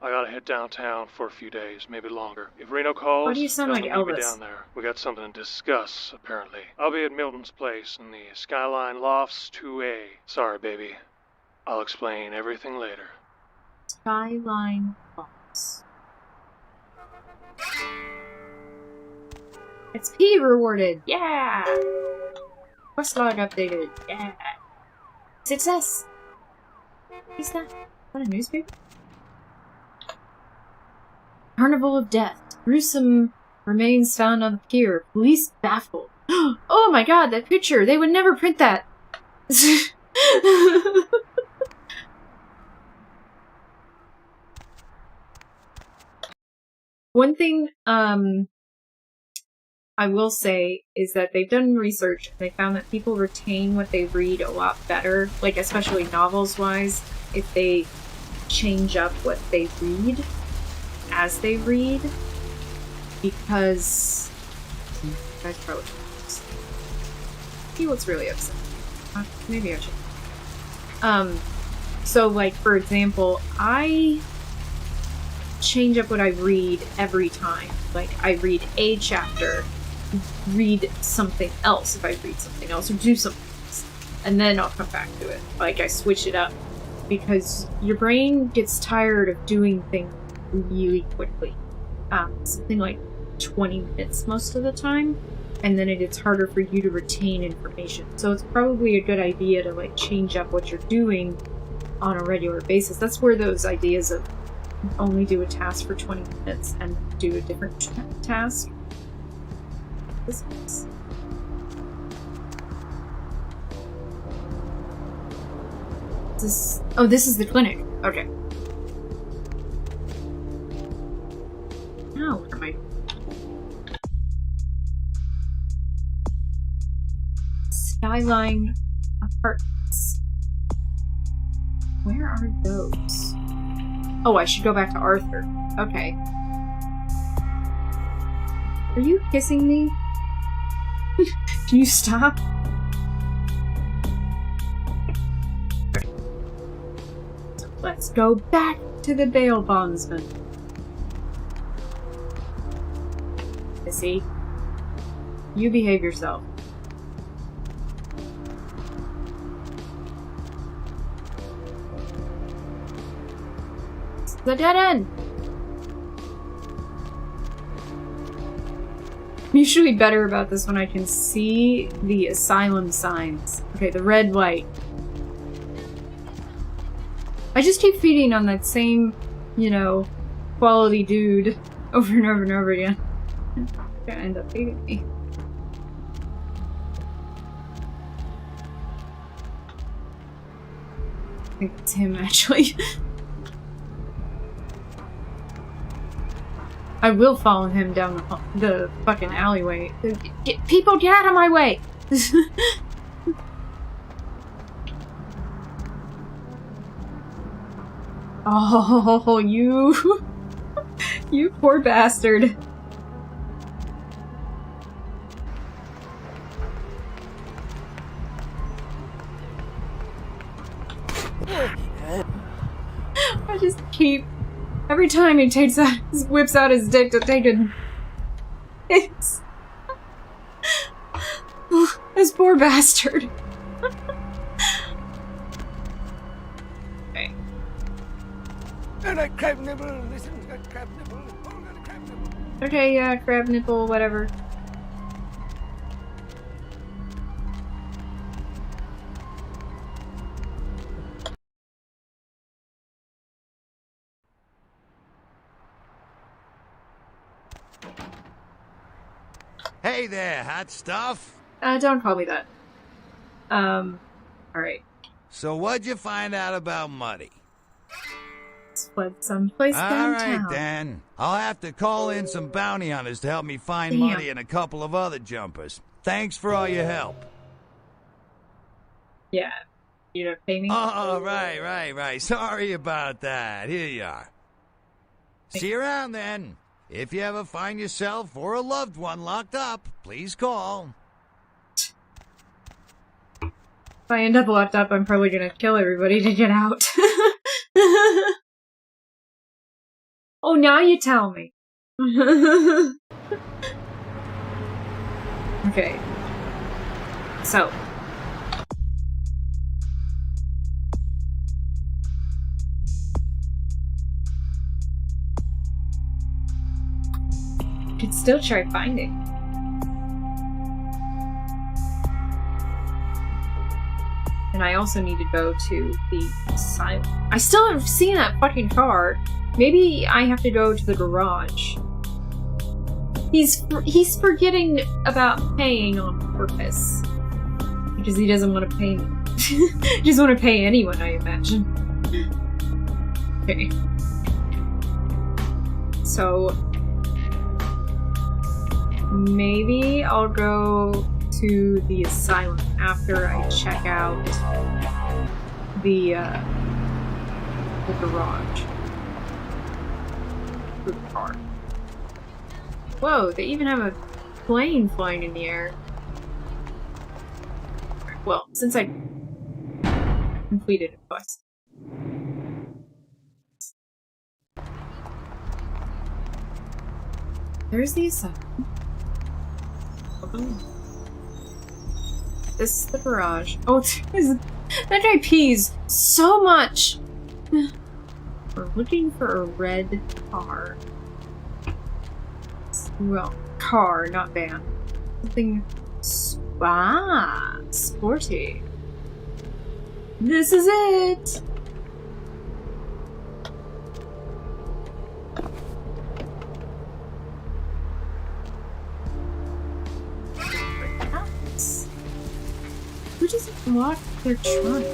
I gotta head downtown for a few days, maybe longer. If Reno calls, Why do you sound tell like him to meet me Elvis? down there. We got something to discuss, apparently. I'll be at Milton's place in the Skyline Lofts 2A. Sorry, baby. I'll explain everything later. Skyline Box. XP rewarded! Yeah! Quest log updated. Yeah! Success! What is that? Is that a newspaper? Carnival of Death. Gruesome remains found on the pier. Police baffled. Oh my god, that picture! They would never print that! One thing, I will say is that they've done research and they found that people retain what they read a lot better, like especially novels-wise, if they change up what they read as they read, because guys probably he looks really upset. Maybe I should. So like for example, I change up what I read every time. Like I read a chapter, read something else if I read something else, or do something else, and then I'll come back to it. Like I switch it up because your brain gets tired of doing things really quickly. Something like 20 minutes most of the time, and then it gets harder for you to retain information. So it's probably a good idea to like change up what you're doing on a regular basis. That's where those ideas of only do a task for 20 minutes and do a different task. This is... Oh, this is the clinic. Okay. Now, where am I? Skyline Apartments. Where are those? Oh, I should go back to Arthur. Okay. Are you kissing me? Can you stop? So let's go back to the bail bondsman. Missy, you behave yourself. It's the dead end! I'm usually better about this when I can see the asylum signs. Okay, the red light. I just keep feeding on that same, you know, quality dude over and over and over again. Gonna end up hating me. I think it's him, actually. I will follow him down the fucking alleyway. People, get out of my way! Oh, you... you poor bastard. I just keep... Every time he takes out, whips out his dick to take it. It's... this poor bastard. Okay. And a crab nibble, listen, a crab nibble, oh, got a crab nibble. Okay, yeah, crab nipple, whatever. Hey there, hot stuff. Don't call me that. Alright. So what'd you find out about Muddy? Let's fled someplace downtown. Alright then. I'll have to call in some bounty hunters to help me find Damn. Muddy and a couple of other jumpers. Thanks for all your help. Yeah. You don't pay me? Oh, right. Sorry about that. Here you are. See you around then. If you ever find yourself or a loved one locked up, please call. If I end up locked up, I'm probably gonna kill everybody to get out. Oh, now you tell me. Okay. So. Could still try finding. And I also need to go to the asylum. I still haven't seen that fucking car. Maybe I have to go to the garage. He's forgetting about paying on purpose. Because he doesn't want to pay me. He doesn't want to pay anyone, I imagine. Okay. So... maybe I'll go to the asylum after I check out the garage. The car. Whoa, they even have a plane flying in the air. Well, since I completed a quest. There's the asylum. This is the garage. Oh, that guy pees so much! We're looking for a red car. Well, car, not van. Something sporty. This is it! Who doesn't lock their trunk?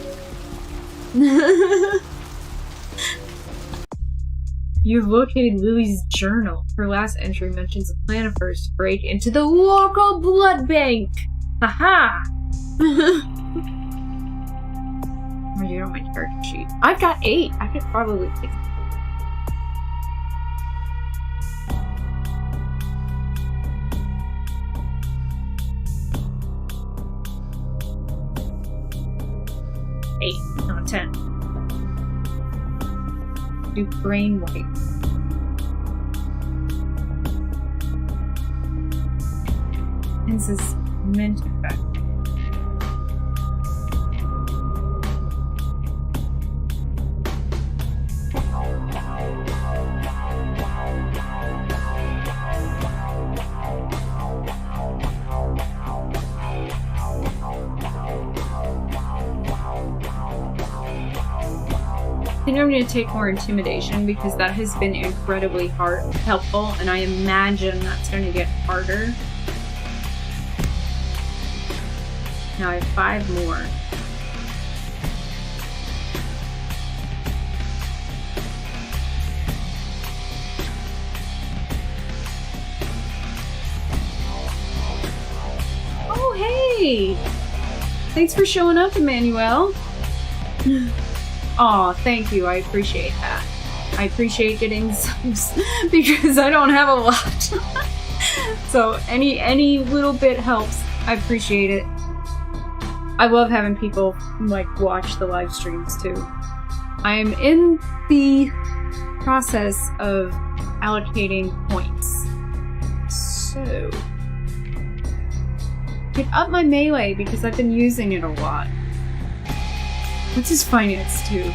You've located Lily's journal. Her last entry mentions a plan of hers to break into the local blood bank. Haha! Oh, you don't my character sheet. I've got 8. I could probably take it. Not 10. Do brain wipe. This is mint effect. I think I'm going to take more intimidation because that has been incredibly helpful, and I imagine that's going to get harder. Now I have 5 more. Oh, hey! Thanks for showing up, Emmanuel. Aw, thank you. I appreciate that. I appreciate getting subs because I don't have a lot. So any little bit helps. I appreciate it. I love having people like watch the live streams too. I am in the process of allocating points. So get up my melee because I've been using it a lot. What's his finance too?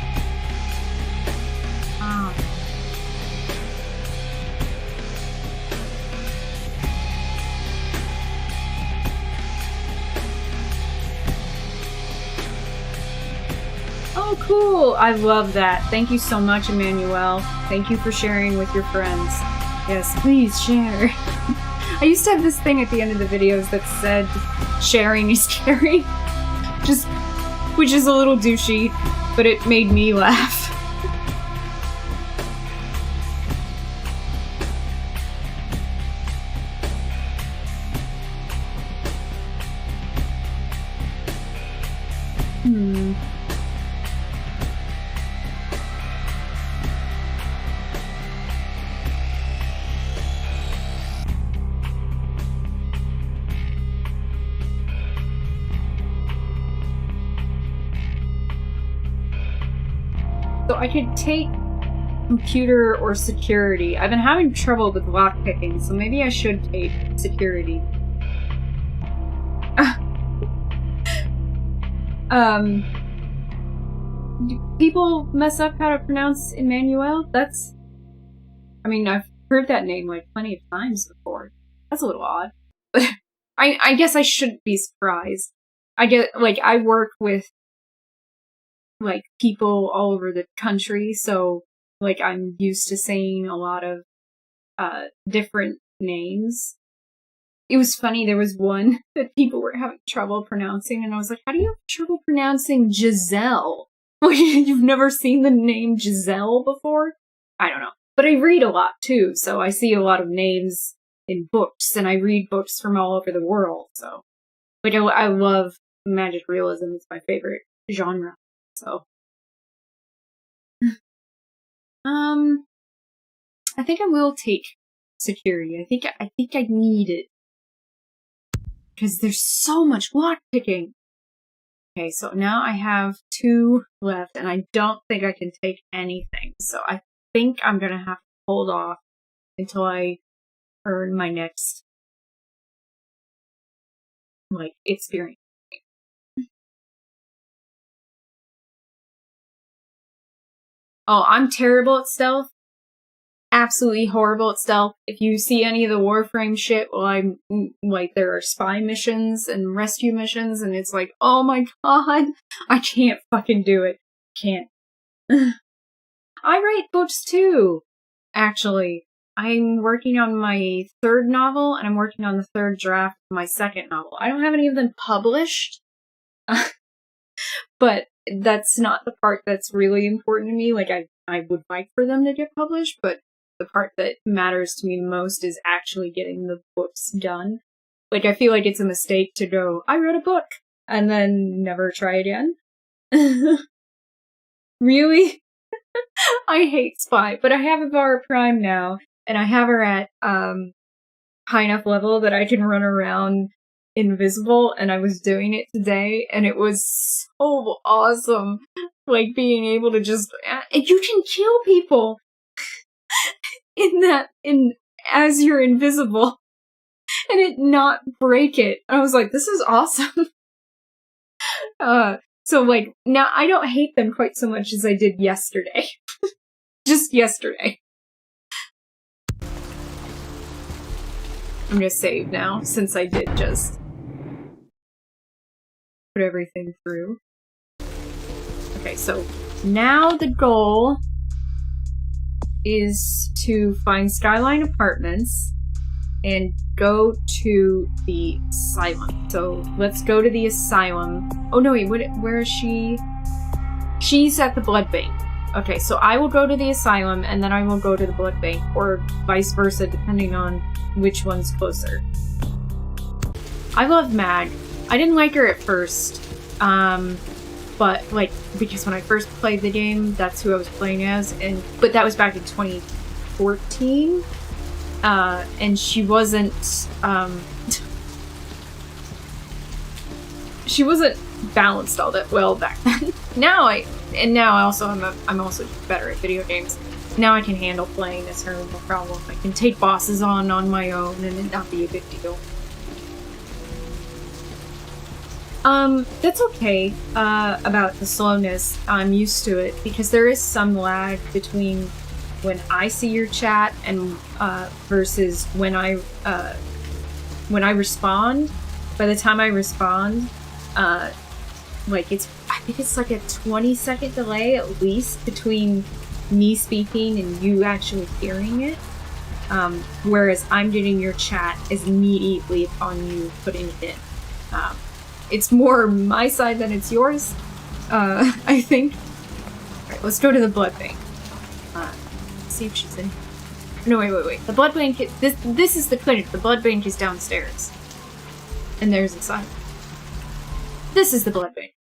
Ah. Oh, cool! I love that. Thank you so much, Emmanuel. Thank you for sharing with your friends. Yes, please share. I used to have this thing at the end of the videos that said, sharing is caring. Which is a little douchey, but it made me laugh. So I could take computer or security. I've been having trouble with lockpicking, so maybe I should take security. Do people mess up how to pronounce Emmanuel? I mean, I've heard that name like plenty of times before. That's a little odd. But I guess I shouldn't be surprised. I work with, like, people all over the country, so, like, I'm used to saying a lot of, different names. It was funny, there was one that people were having trouble pronouncing, and I was like, how do you have trouble pronouncing Giselle? Like, you've never seen the name Giselle before? I don't know. But I read a lot, too, so I see a lot of names in books, and I read books from all over the world, so. Like, I love magic realism. It's my favorite genre, so. I think I will take security. I think I need it. Because there's so much lockpicking. Okay, so now I have 2 left, and I don't think I can take anything. So I think I'm gonna have to hold off until I earn my next, like, experience. Oh, I'm terrible at stealth. Absolutely horrible at stealth. If you see any of the Warframe shit, well, I'm, like, there are spy missions and rescue missions, and it's like, oh my god, I can't fucking do it. Can't. I write books too, actually. I'm working on my 3rd novel, and I'm working on the 3rd draft of my 2nd novel. I don't have any of them published, but that's not the part that's really important to me. Like, I would like for them to get published, but the part that matters to me the most is actually getting the books done. Like, I feel like it's a mistake to go, I wrote a book, and then never try again. Really? I hate Spy, but I have Avara Prime now, and I have her at high enough level that I can run around invisible, and I was doing it today, and it was so awesome. Like, being able to just, you can kill people as you're invisible, and it not break it. I was like, this is awesome. So, like, now I don't hate them quite so much as I did yesterday. Just yesterday. I'm gonna save now, since I did just put everything through. Okay, so now the goal is to find Skyline Apartments and go to the asylum. So let's go to the asylum. Oh no, wait, where is she? She's at the blood bank. Okay, so I will go to the asylum and then I will go to the blood bank, or vice versa, depending on which one's closer. I love Mag. I didn't like her at first, but, like, because when I first played the game, that's who I was playing as, but that was back in 2014, and she wasn't balanced all that well back then. Now I'm also better at video games. Now I can handle playing as her, no problem. I can take bosses on my own and it not be a big deal. That's okay, about the slowness. I'm used to it, because there is some lag between when I see your chat and, versus when I respond. By the time I respond, like, I think it's like a 20-second delay at least between me speaking and you actually hearing it. Whereas I'm getting your chat as immediately upon you putting it in. It's more my side than it's yours, I think. Alright, let's go to the blood bank. See if she's in here. No, wait. The blood bank, this is the clinic. The blood bank is downstairs. And there's the sign. This is the blood bank.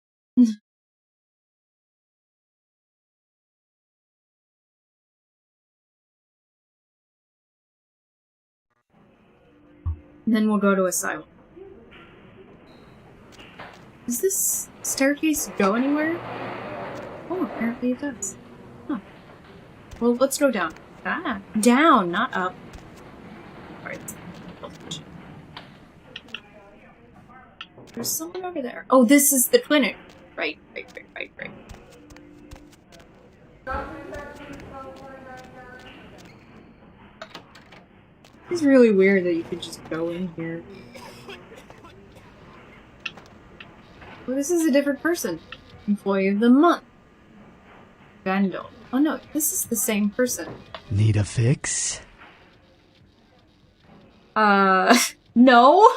And then we'll go to asylum. Does this staircase go anywhere? Oh, apparently it does. Huh. Well, let's go down. Ah, down, not up. Alright. There's someone over there. Oh, this is the clinic. Right. It's really weird that you could just go in here. Well, this is a different person. Employee of the month. Vandal. Oh no, this is the same person. Need a fix? No.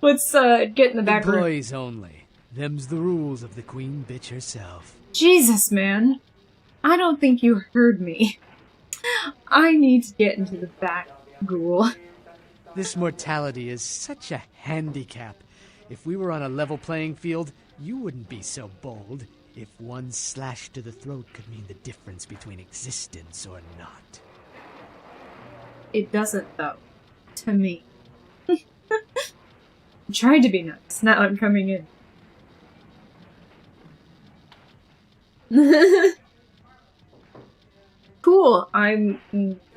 Let's, get in the back room. Employees only. Them's the rules of the queen bitch herself. Jesus, man. I don't think you heard me. I need to get into the back, ghoul. This mortality is such a handicap. If we were on a level playing field, you wouldn't be so bold. If one slash to the throat could mean the difference between existence or not. It doesn't, though. To me. I'm trying to be nice. Now I'm coming in. Cool. I'm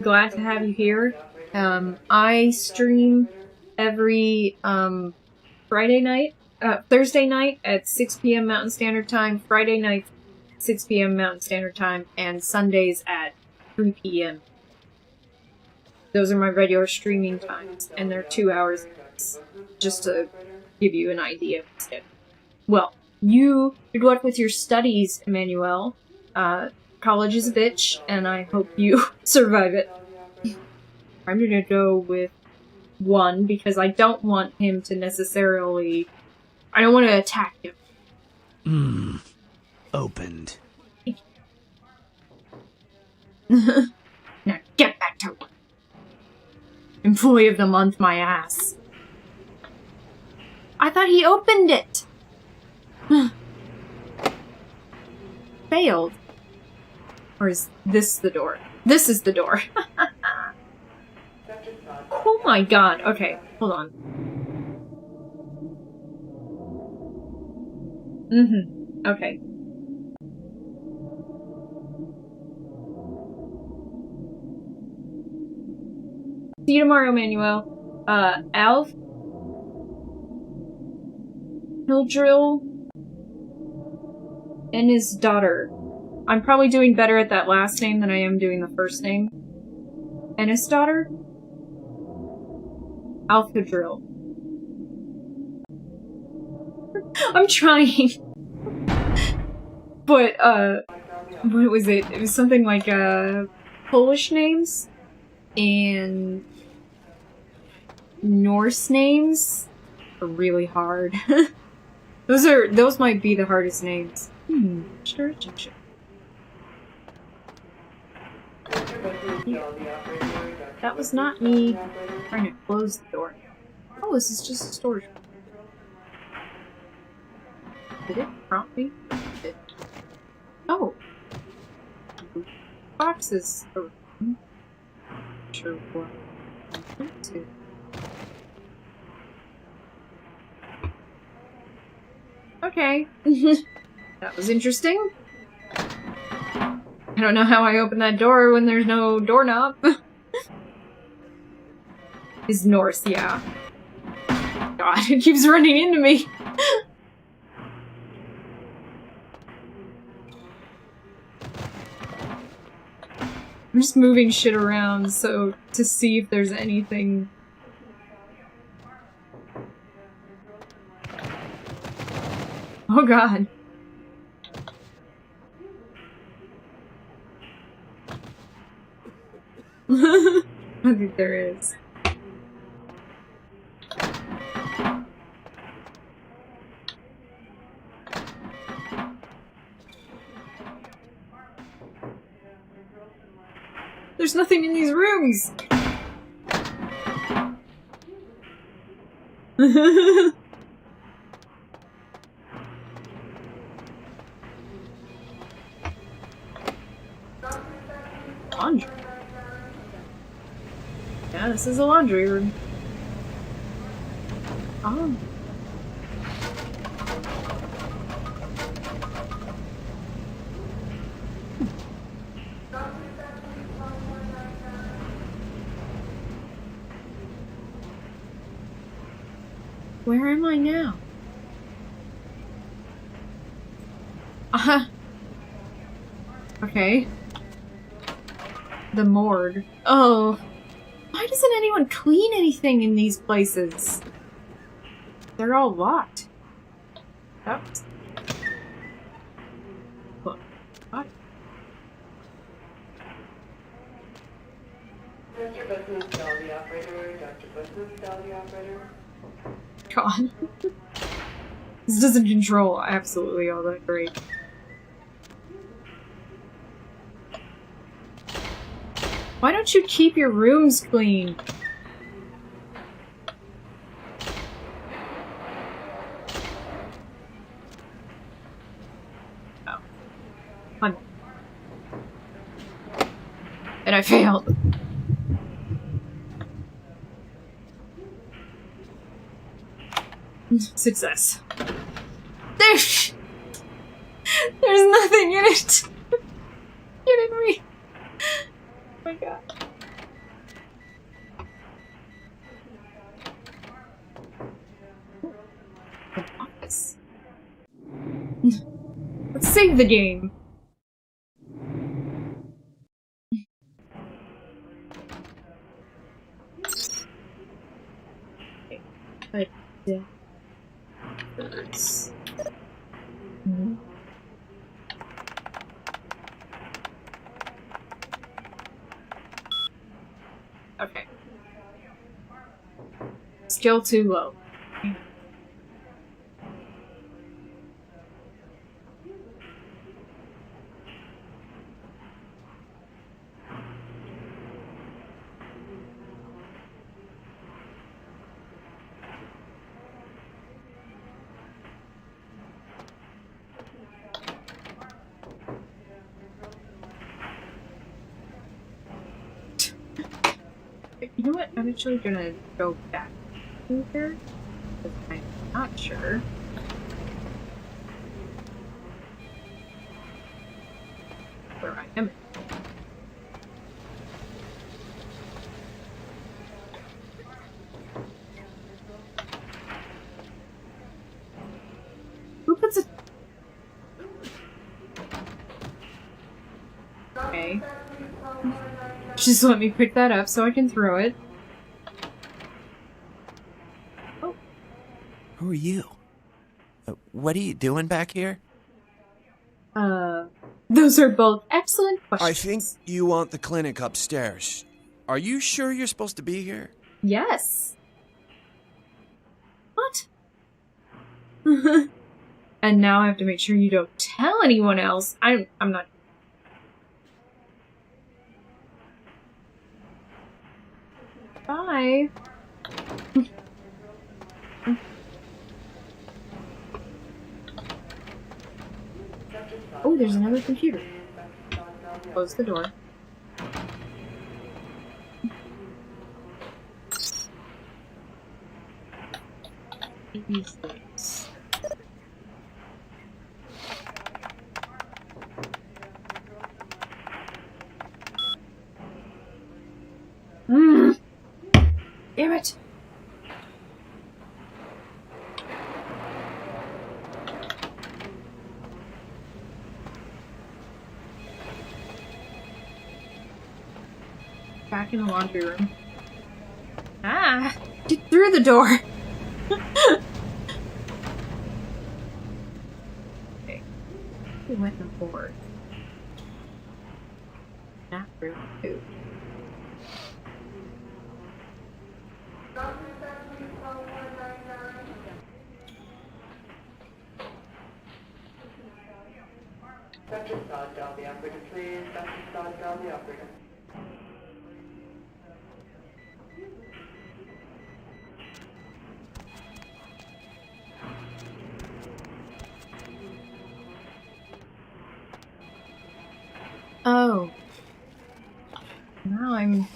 glad to have you here. I stream every Thursday night at 6 p.m. Mountain Standard Time, Friday night 6 p.m. Mountain Standard Time, and Sundays at 3 p.m. Those are my regular streaming times, and they're 2 hours just to give you an idea of the schedule. Well, good luck with your studies, Emmanuel. College is a bitch, and I hope you survive it. I'm gonna go with 1, because I don't want him to necessarily... I don't want to attack him. Opened. Now get back to work. Employee of the month, my ass. I thought he opened it. Failed. Or is this the door? This is the door. Oh my god. Okay, hold on. Okay. See you tomorrow, Manuel. Alf? Hildrill? And his daughter. I'm probably doing better at that last name than I am doing the first name. And his daughter? Alf Hildrill. I'm trying. But, what was it? It was something like, Polish names? And Norse names are really hard. Those might be the hardest names. Sure. That was not me trying to close the door. Oh, this is just a storage. Did it prompt me? Oh. Boxes. Sure what. Okay. That was interesting. I don't know how I open that door when there's no doorknob. Is Norse, yeah. God, it keeps running into me. I'm just moving shit around so to see if there's anything. Oh god. I think there is. There's nothing in these rooms! Laundry. Yeah, this is a laundry room. Oh. Where am I now? Okay. The morgue. Oh. Why doesn't anyone clean anything in these places? They're all locked. Oops. Look. What? Dr. Bussman's Dolly operator. Dr. Bussman's Dolly operator. God. This doesn't control absolutely all that great. Why don't you keep your rooms clean? Oh. Fun. And I failed. Success. There's nothing in it. Kidding me? Oh my god. Office. Let's save the game. Okay. But, yeah. Birds. Okay. Skill too low. You know what? I'm actually gonna go back to there because I'm not sure. Where I am. Who puts a... Okay. Just let me pick that up so I can throw it. Oh. Who are you? What are you doing back here? Those are both excellent questions. I think you want the clinic upstairs. Are you sure you're supposed to be here? Yes. What? And now I have to make sure you don't tell anyone else. I'm not... Bye. Oh, there's another computer. Close the door. These things. Damn it! Back in the laundry room. Ah! Get through the door! Okay. We went aboard. Not room 2. Dr. Sod, dial the operator, please. Dr. Sod, dial the operator. Oh. Now I'm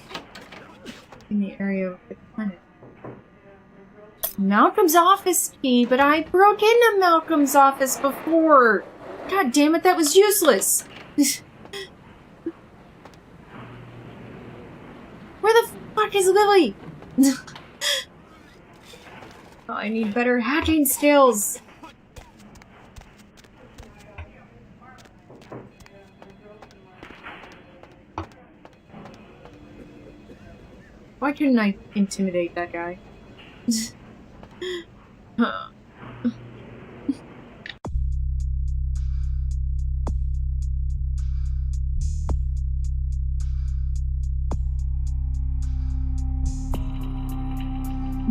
in the area of the clinic. Malcolm's office key, but I broke into Malcolm's office before. God damn it, that was useless. Where the fuck is Lily? I need better hacking skills. Why couldn't I intimidate that guy?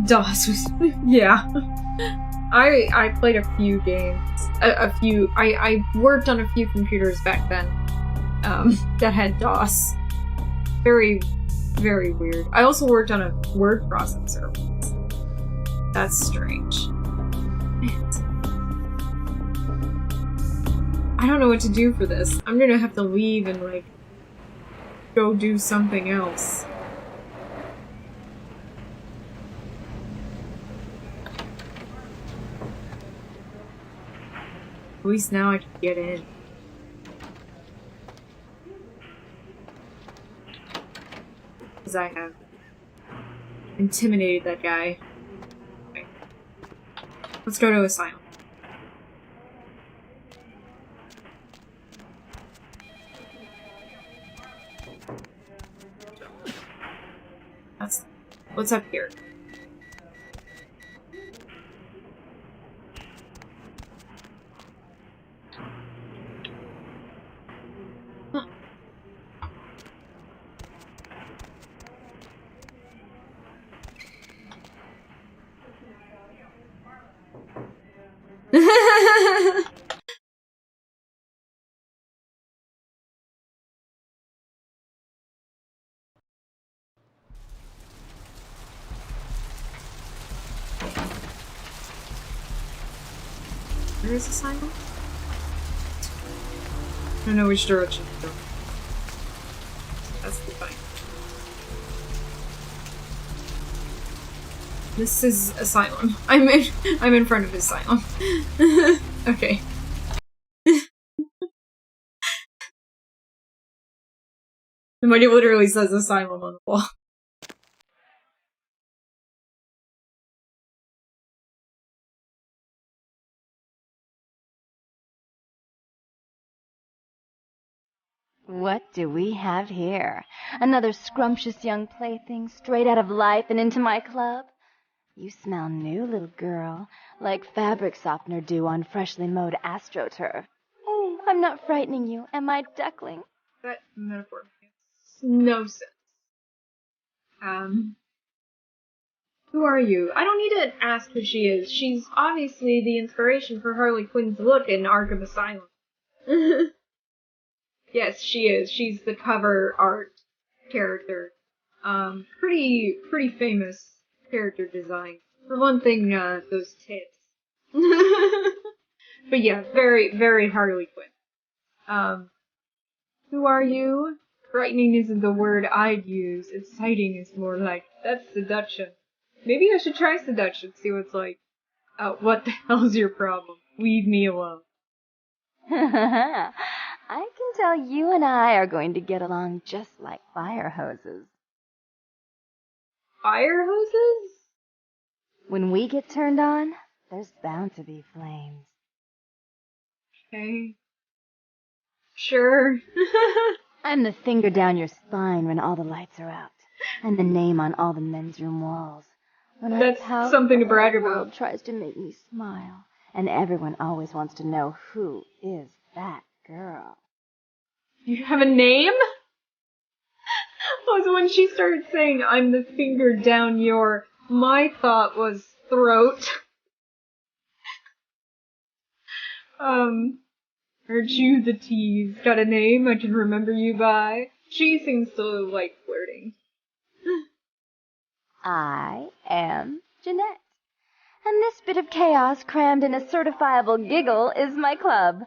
DOS was... yeah. I played a few games. I worked on a few computers back then that had DOS. Very, very weird. I also worked on a word processor. That's strange. I don't know what to do for this. I'm gonna have to leave and, like, go do something else. At least now I can get in. Because I have intimidated that guy. Okay. Let's go to Asylum. That's... what's up here? Where is Asylum? I don't know which direction to go. That's the fine. This is Asylum. I'm in front of Asylum. Okay. The money literally says Asylum on the wall. What do we have here? Another scrumptious young plaything straight out of life and into my club? You smell new, little girl, like fabric softener dew on freshly mowed astroturf. Oh, I'm not frightening you, am I, duckling? That metaphor makes no sense. Who are you? I don't need to ask who she is. She's obviously the inspiration for Harley Quinn's look in Arkham Asylum. Yes, she is. She's the cover art character. Pretty famous character design. For one thing, those tits. But yeah, very Harley Quinn. Who are you? Frightening isn't the word I'd use. Exciting is more like. That's seduction. Maybe I should try seduction, see what it's like. What the hell's your problem? Leave me alone. I can tell you and I are going to get along just like fire hoses. Fire hoses? When we get turned on, there's bound to be flames. Okay. Sure. I'm the finger down your spine when all the lights are out, and the name on all the men's room walls. When That's something to brag about. The world tries to make me smile, and everyone always wants to know who is that girl. You have a name? Was when she started saying, I'm the finger down your... My thought was throat. Aren't you the tease? Got a name I can remember you by? She seems to like flirting. I am Jeanette. And this bit of chaos crammed in a certifiable giggle is my club.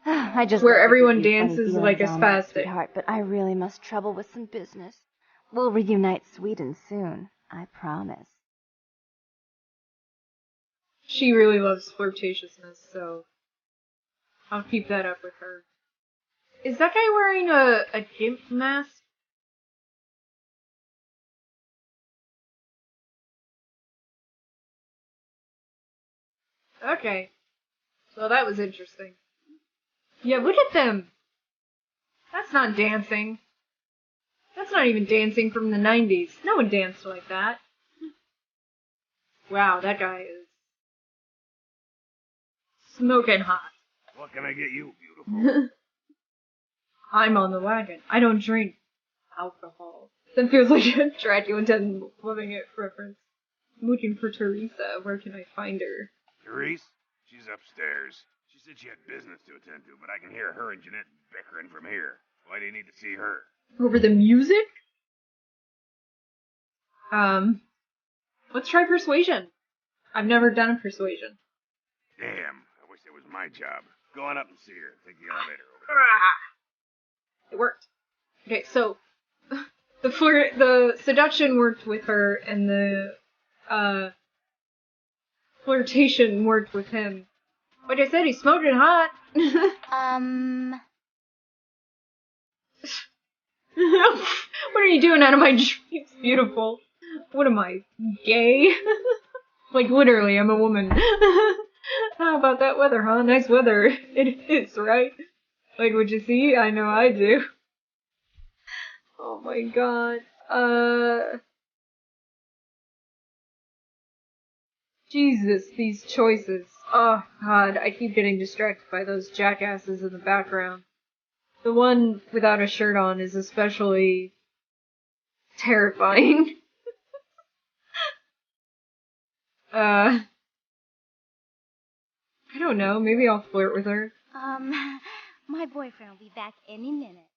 I just where everyone dances like a spastic. Sweetheart, but I really must trouble with some business. We'll reunite sweet and soon, I promise. She really loves flirtatiousness, so I'll keep that up with her. Is that guy wearing a gimp mask? Okay. So that was interesting. Yeah, look at them! That's not dancing. That's not even dancing from the 90s. No one danced like that. Wow, that guy is smoking hot. What can I get you, beautiful? I'm on the wagon. I don't drink alcohol. That feels like a Dracula 10 living it reference. I'm looking for Teresa. Where can I find her? Therese? She's upstairs. She said she had business to attend to, but I can hear her and Jeanette bickering from here. Why do you need to see her? Over the music? Let's try persuasion. I've never done a persuasion. Damn, I wish that was my job. Go on up and see her. Take the elevator over there. It worked. Okay, so the seduction worked with her, and the flirtation worked with him. Like I said, he's smoking hot. What are you doing out of my dreams, beautiful? What am I, gay? Like, literally, I'm a woman. How about that weather, huh? Nice weather. It is, right? Like, would you see? I know I do. Oh my god. Jesus, these choices. Oh god, I keep getting distracted by those jackasses in the background. The one without a shirt on is especially terrifying. I don't know, maybe I'll flirt with her. My boyfriend will be back any minute.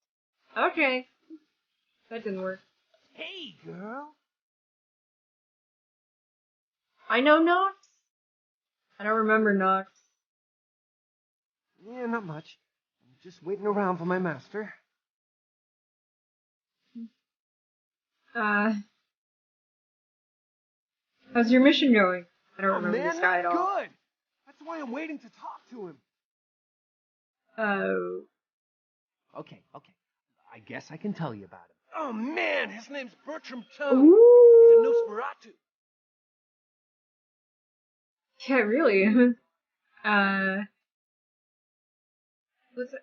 Okay. That didn't work. Hey, girl. I know Nox? I don't remember Nox. Yeah, not much. I'm just waiting around for my master. How's your mission going? I don't remember man, this guy at all. Good. That's why I'm waiting to talk to him. Oh. Okay. I guess I can tell you about him. Oh man, his name's Bertram Toad. Ooh. He's a Nosferatu. Yeah, really. What's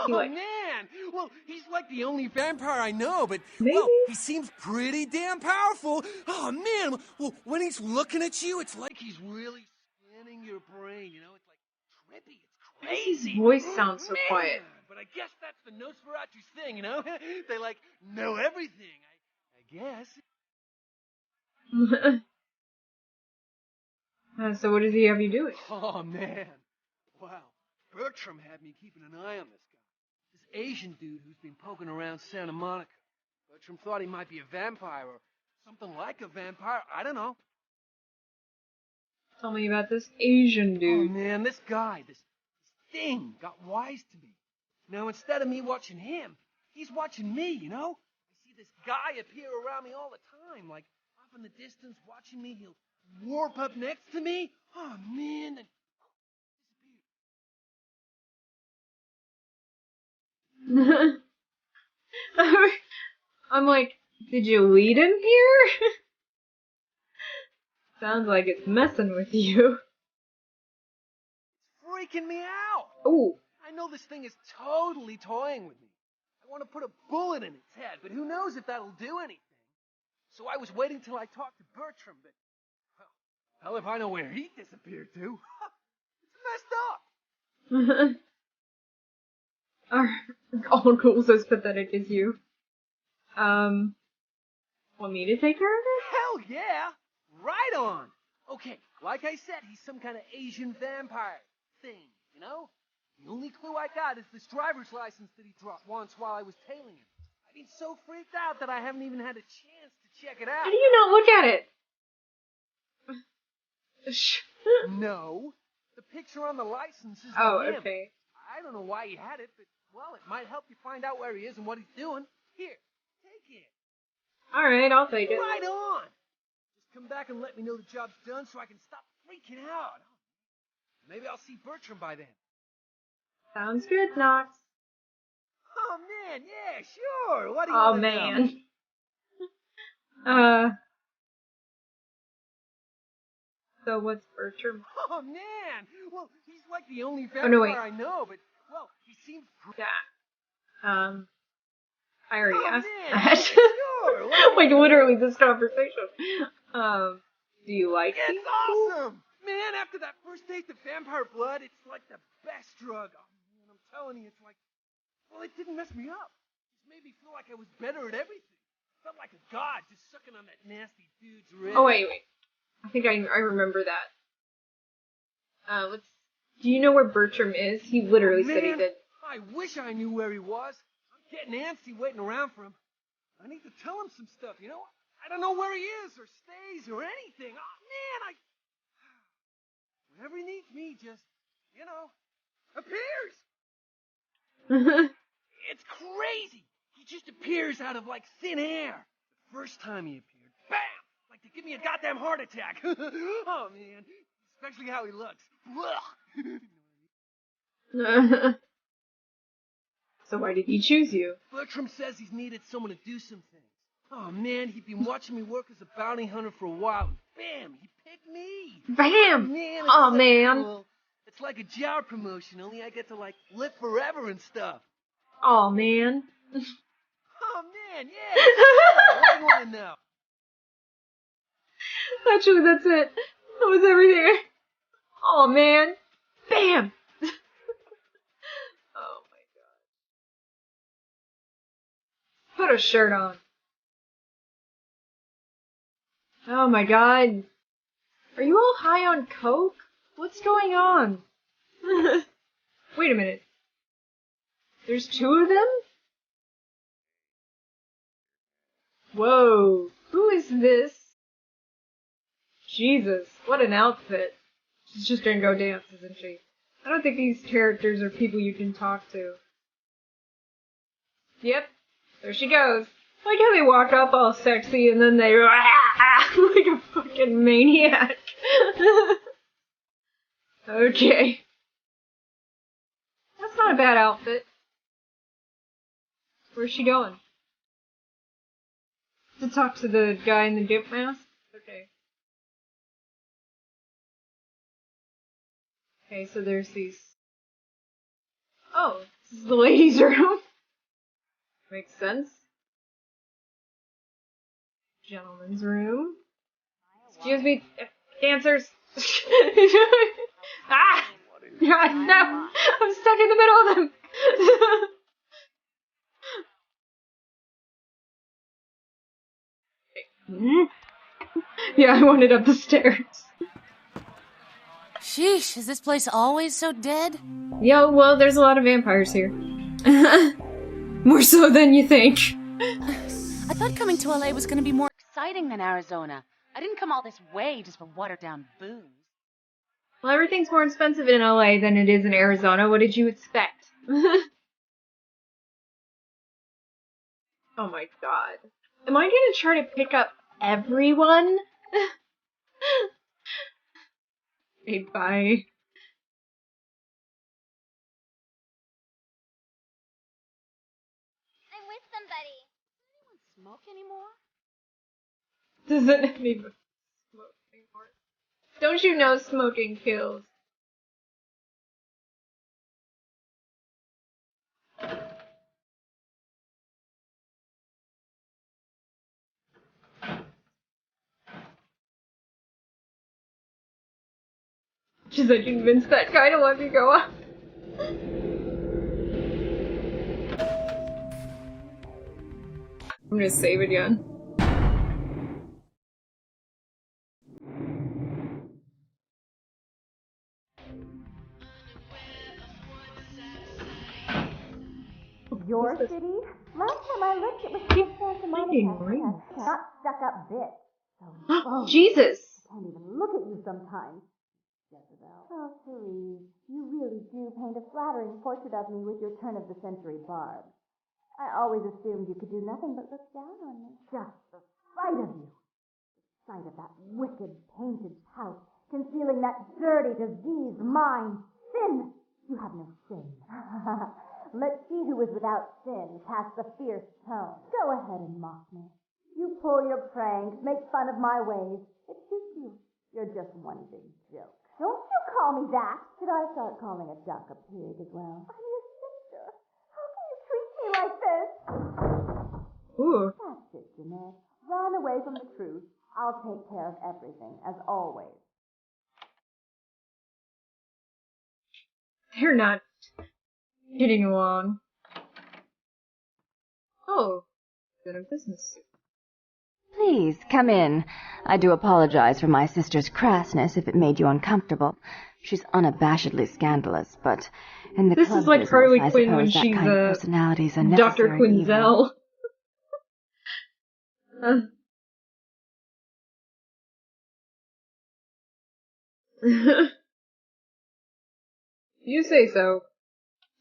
he like? Man! Well, he's like the only vampire I know, but, Maybe? well, he seems pretty damn powerful. Oh, man! Well, when he's looking at you, it's like he's really scanning your brain, you know? It's like trippy. It's crazy. His voice sounds so quiet. But I guess that's the Nosferatu's thing, you know? They, like, know everything, I guess. So what does he have you doing? Oh, man. Wow. Bertram had me keeping an eye on this guy. This Asian dude who's been poking around Santa Monica. Bertram thought he might be a vampire or something like a vampire. I don't know. Tell me about this Asian dude. Oh, man, this guy, this thing got wise to me. Now, instead of me watching him, he's watching me, you know? I see this guy appear around me all the time, like off in the distance watching me. He'll warp up next to me. Oh, man, and I'm like, did you lead him here? Sounds like it's messing with you. It's freaking me out. Ooh. I know this thing is totally toying with me. I want to put a bullet in its head, but who knows if that'll do anything. So I was waiting till I talked to Bertram, but, well, hell if I know where he disappeared to. It's messed up. All ghouls as pathetic as you. Want me to take care of it? Hell yeah! Right on! Okay, like I said, he's some kind of Asian vampire thing, you know? The only clue I got is this driver's license that he dropped once while I was tailing him. I've been so freaked out that I haven't even had a chance to check it out. How do you not look at it? No. The picture on the license is Oh, him. okay. I don't know why he had it, but, well, it might help you find out where he is and what he's doing. Here, take it. Alright, I'll take it. Right on! Just come back and let me know the job's done so I can stop freaking out. Maybe I'll see Bertram by then. Sounds good, Nox. Oh, man, yeah, sure. What do you Oh, want to man. know? So what's Bertram? Oh, man! Well, he's like the only Oh, no, wait. vampire I know, but, well, he seems... Yeah. I already asked man, that. sure. Like, literally this conversation. Do you like It's these? awesome! Man, after that first taste of vampire blood, it's like the best drug. Oh, man, I'm telling you, it's like... Well, it didn't mess me up. It just made me feel like I was better at everything. Felt like a god just sucking on that nasty dude's wrist. Oh, wait. I think I remember that. Do you know where Bertram is? He literally said he did. I wish I knew where he was. I'm getting antsy waiting around for him. I need to tell him some stuff, you know? I don't know where he is or stays or anything. Oh, man, whenever he needs me, just, you know, appears. It's crazy. He just appears out of, like, thin air. The first time he appeared, bam! Like to give me a goddamn heart attack. Oh, man. Especially how he looks. So why did he choose you? Bertram says he's needed someone to do some things. Oh, man, he'd been watching me work as a bounty hunter for a while. And bam, he picked me. Bam! Man, Oh, man. Cool. It's like a job promotion, only I get to, like, live forever and stuff. Oh, man. Oh, man, yeah. What do you want to know? Actually, that's it. That was everything. Oh, man. Bam! Oh, my God. Put a shirt on. Oh, my God. Are you all high on coke? What's going on? Wait a minute. There's two of them? Whoa. Who is this? Jesus, what an outfit. She's just gonna go dance, isn't she? I don't think these characters are people you can talk to. Yep, there she goes. Like how they walk up all sexy and then they like a fucking maniac. Okay. That's not a bad outfit. Where's she going? To talk to the guy in the gimp mask? Okay. Okay, so there's these... Oh, this is the ladies' room. Makes sense. Gentleman's room. Excuse me, dancers. Ah! God, no! I'm stuck in the middle of them! Yeah, I wanted up the stairs. Sheesh, is this place always so dead? Yeah, well, there's a lot of vampires here. More so than you think. I thought coming to LA was gonna be more exciting than Arizona. I didn't come all this way just for watered-down booze. Well, everything's more expensive in LA than it is in Arizona. What did you expect? Oh my God. Am I gonna try to pick up everyone? Okay, bye. I'm with somebody. Does anyone smoke anymore? Doesn't anyone smoke anymore? Don't you know smoking kills? She's like, convince that guy to let me go up. I'm gonna save again. Your city? Last time I looked, it was just Santa Monica. Not stuck-up bit. So, Jesus! I can't even look at you sometimes. Jezebel. Oh, Therese, you really do paint a flattering portrait of me with your turn-of-the-century barb. I always assumed you could do nothing but look down on me. Just the sight of you. The sight of that wicked painted pout, concealing that dirty, diseased mind. Sin! You have no sin. Let she who is without sin cast the fierce tone. Go ahead and mock me. You pull your pranks, make fun of my ways. It suits you. You're just one big joke. Don't you call me that. Should I start calling a duck a pig as well? I'm your sister. How can you treat me like this? Ooh. That's it, Jeanette. Run away from the truth. I'll take care of everything, as always. They're not getting along. Oh, bit of business. Please, come in. I do apologize for my sister's crassness if it made you uncomfortable. She's unabashedly scandalous, but in the This club is like business, Harley I Quinn when suppose that she's kind of personality is a Dr. necessary evil. Quinzel. You say so.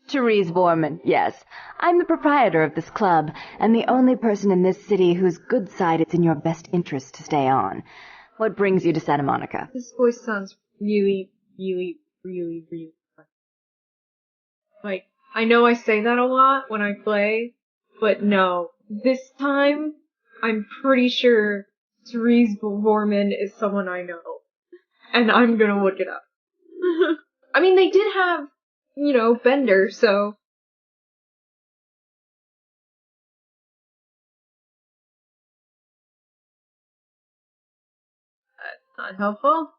Therese Vorman, yes. I'm the proprietor of this club, and the only person in this city whose good side it's in your best interest to stay on. What brings you to Santa Monica? This voice sounds really, really, really, really fun. Like, I know I say that a lot when I play, but no. This time, I'm pretty sure Therese Vorman is someone I know. And I'm gonna look it up. I mean, they did have, you know, Bender, so... That's not helpful.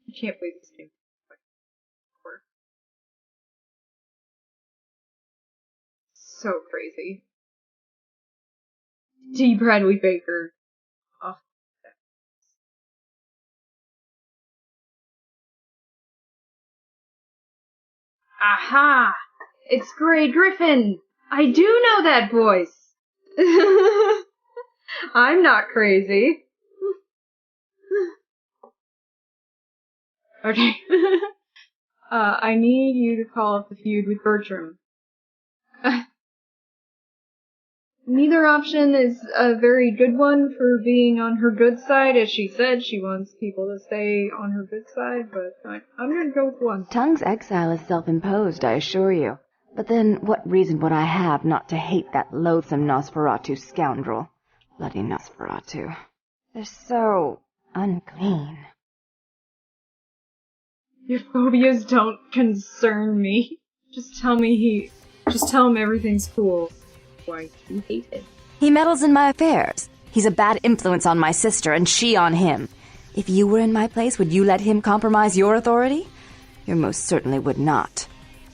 I can't believe this game. So crazy. T. Bradley Baker. Oh. Aha! It's Grey Griffin! I do know that voice! I'm not crazy. Okay. I need you to call up the feud with Bertram. Neither option is a very good one for being on her good side. As she said, she wants people to stay on her good side, but I'm gonna go with one. Tongue's exile is self-imposed, I assure you. But then, what reason would I have not to hate that loathsome Nosferatu scoundrel? Bloody Nosferatu. They're so unclean. Your phobias don't concern me. Just tell him everything's cool. Why you hate it. He meddles in my affairs. He's a bad influence on my sister, and she on him. If you were in my place, would you let him compromise your authority? You most certainly would not.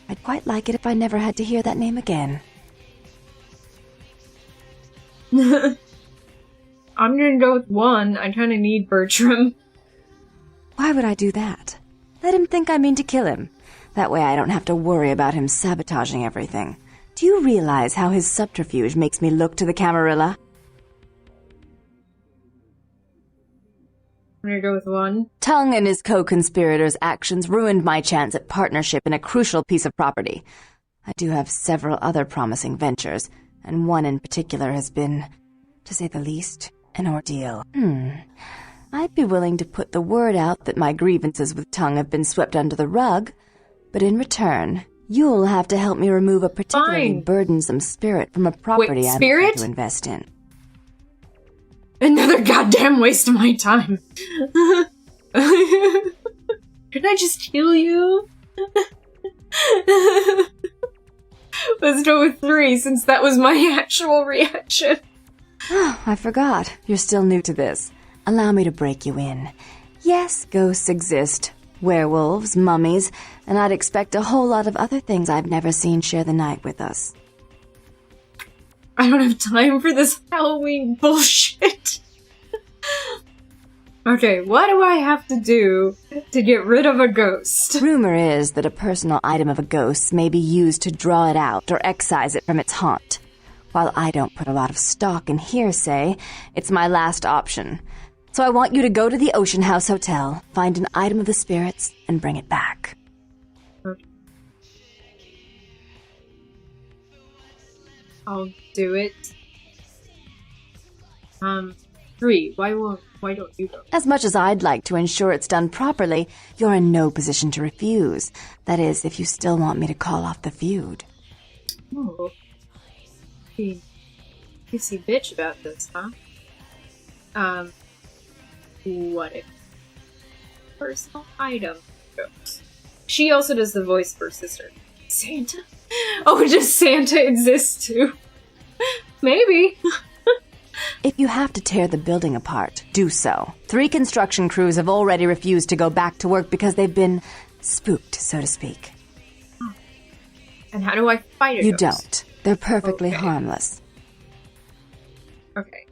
I'd quite like it if I never had to hear that name again. I'm gonna go with one. I kinda need Bertram. Why would I do that? Let him think I mean to kill him. That way I don't have to worry about him sabotaging everything. Do you realize how his subterfuge makes me look to the Camarilla? I'm gonna go with one. Tongue and his co-conspirators' actions ruined my chance at partnership in a crucial piece of property. I do have several other promising ventures, and one in particular has been, to say the least, an ordeal. I'd be willing to put the word out that my grievances with Tongue have been swept under the rug, but in return, you'll have to help me remove a particularly burdensome spirit from a property I'm looking to invest in. Another goddamn waste of my time. Can I just kill you? Let's go with 3, since that was my actual reaction. I forgot. You're still new to this. Allow me to break you in. Yes, ghosts exist. Werewolves, mummies, and I'd expect a whole lot of other things I've never seen share the night with us. I don't have time for this Halloween bullshit. Okay, what do I have to do to get rid of a ghost? Rumor is that a personal item of a ghost's may be used to draw it out or excise it from its haunt. While I don't put a lot of stock in hearsay, it's my last option. So I want you to go to the Ocean House Hotel, find an item of the spirits, and bring it back. Okay. I'll do it. 3. Why don't you go? As much as I'd like to ensure it's done properly, you're in no position to refuse. That is, if you still want me to call off the feud. Oh. Kissy bitch about this, huh? What if personal item goes? She also does the voice for her sister. Santa? Oh, does Santa exist too? Maybe. If you have to tear the building apart, do so. 3 construction crews have already refused to go back to work because they've been spooked, so to speak. And how do I fight it? You don't. They're perfectly harmless. Okay.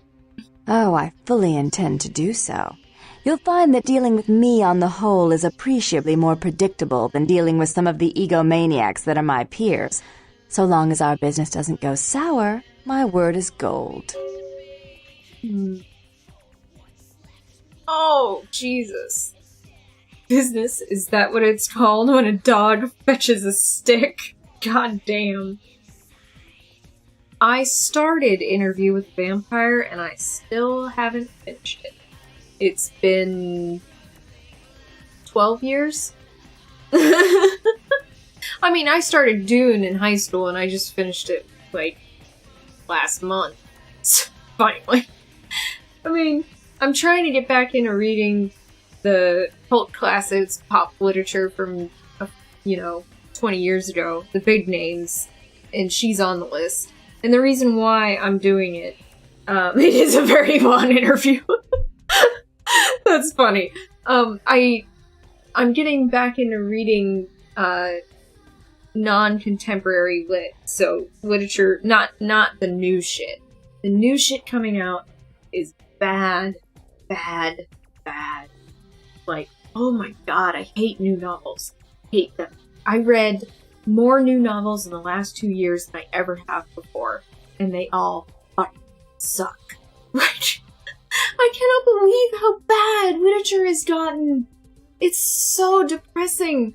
Oh, I fully intend to do so. You'll find that dealing with me on the whole is appreciably more predictable than dealing with some of the egomaniacs that are my peers. So long as our business doesn't go sour, my word is gold. Oh, Jesus. Business, is that what it's called when a dog fetches a stick? God damn. I started Interview with the Vampire and I still haven't finished it. It's been 12 years? I mean, I started Dune in high school and I just finished it, like, last month. Finally. I mean, I'm trying to get back into reading the cult classics, pop literature from, 20 years ago, the big names, and she's on the list. And the reason why I'm doing it, it is a very long interview. That's funny. I'm getting back into reading, non-contemporary lit, so literature, not the new shit. The new shit coming out is bad. Like, oh my god, I hate new novels. Hate them. I read more new novels in the last 2 years than I ever have before, and they all fucking suck. Like, I cannot believe how bad literature has gotten. It's so depressing.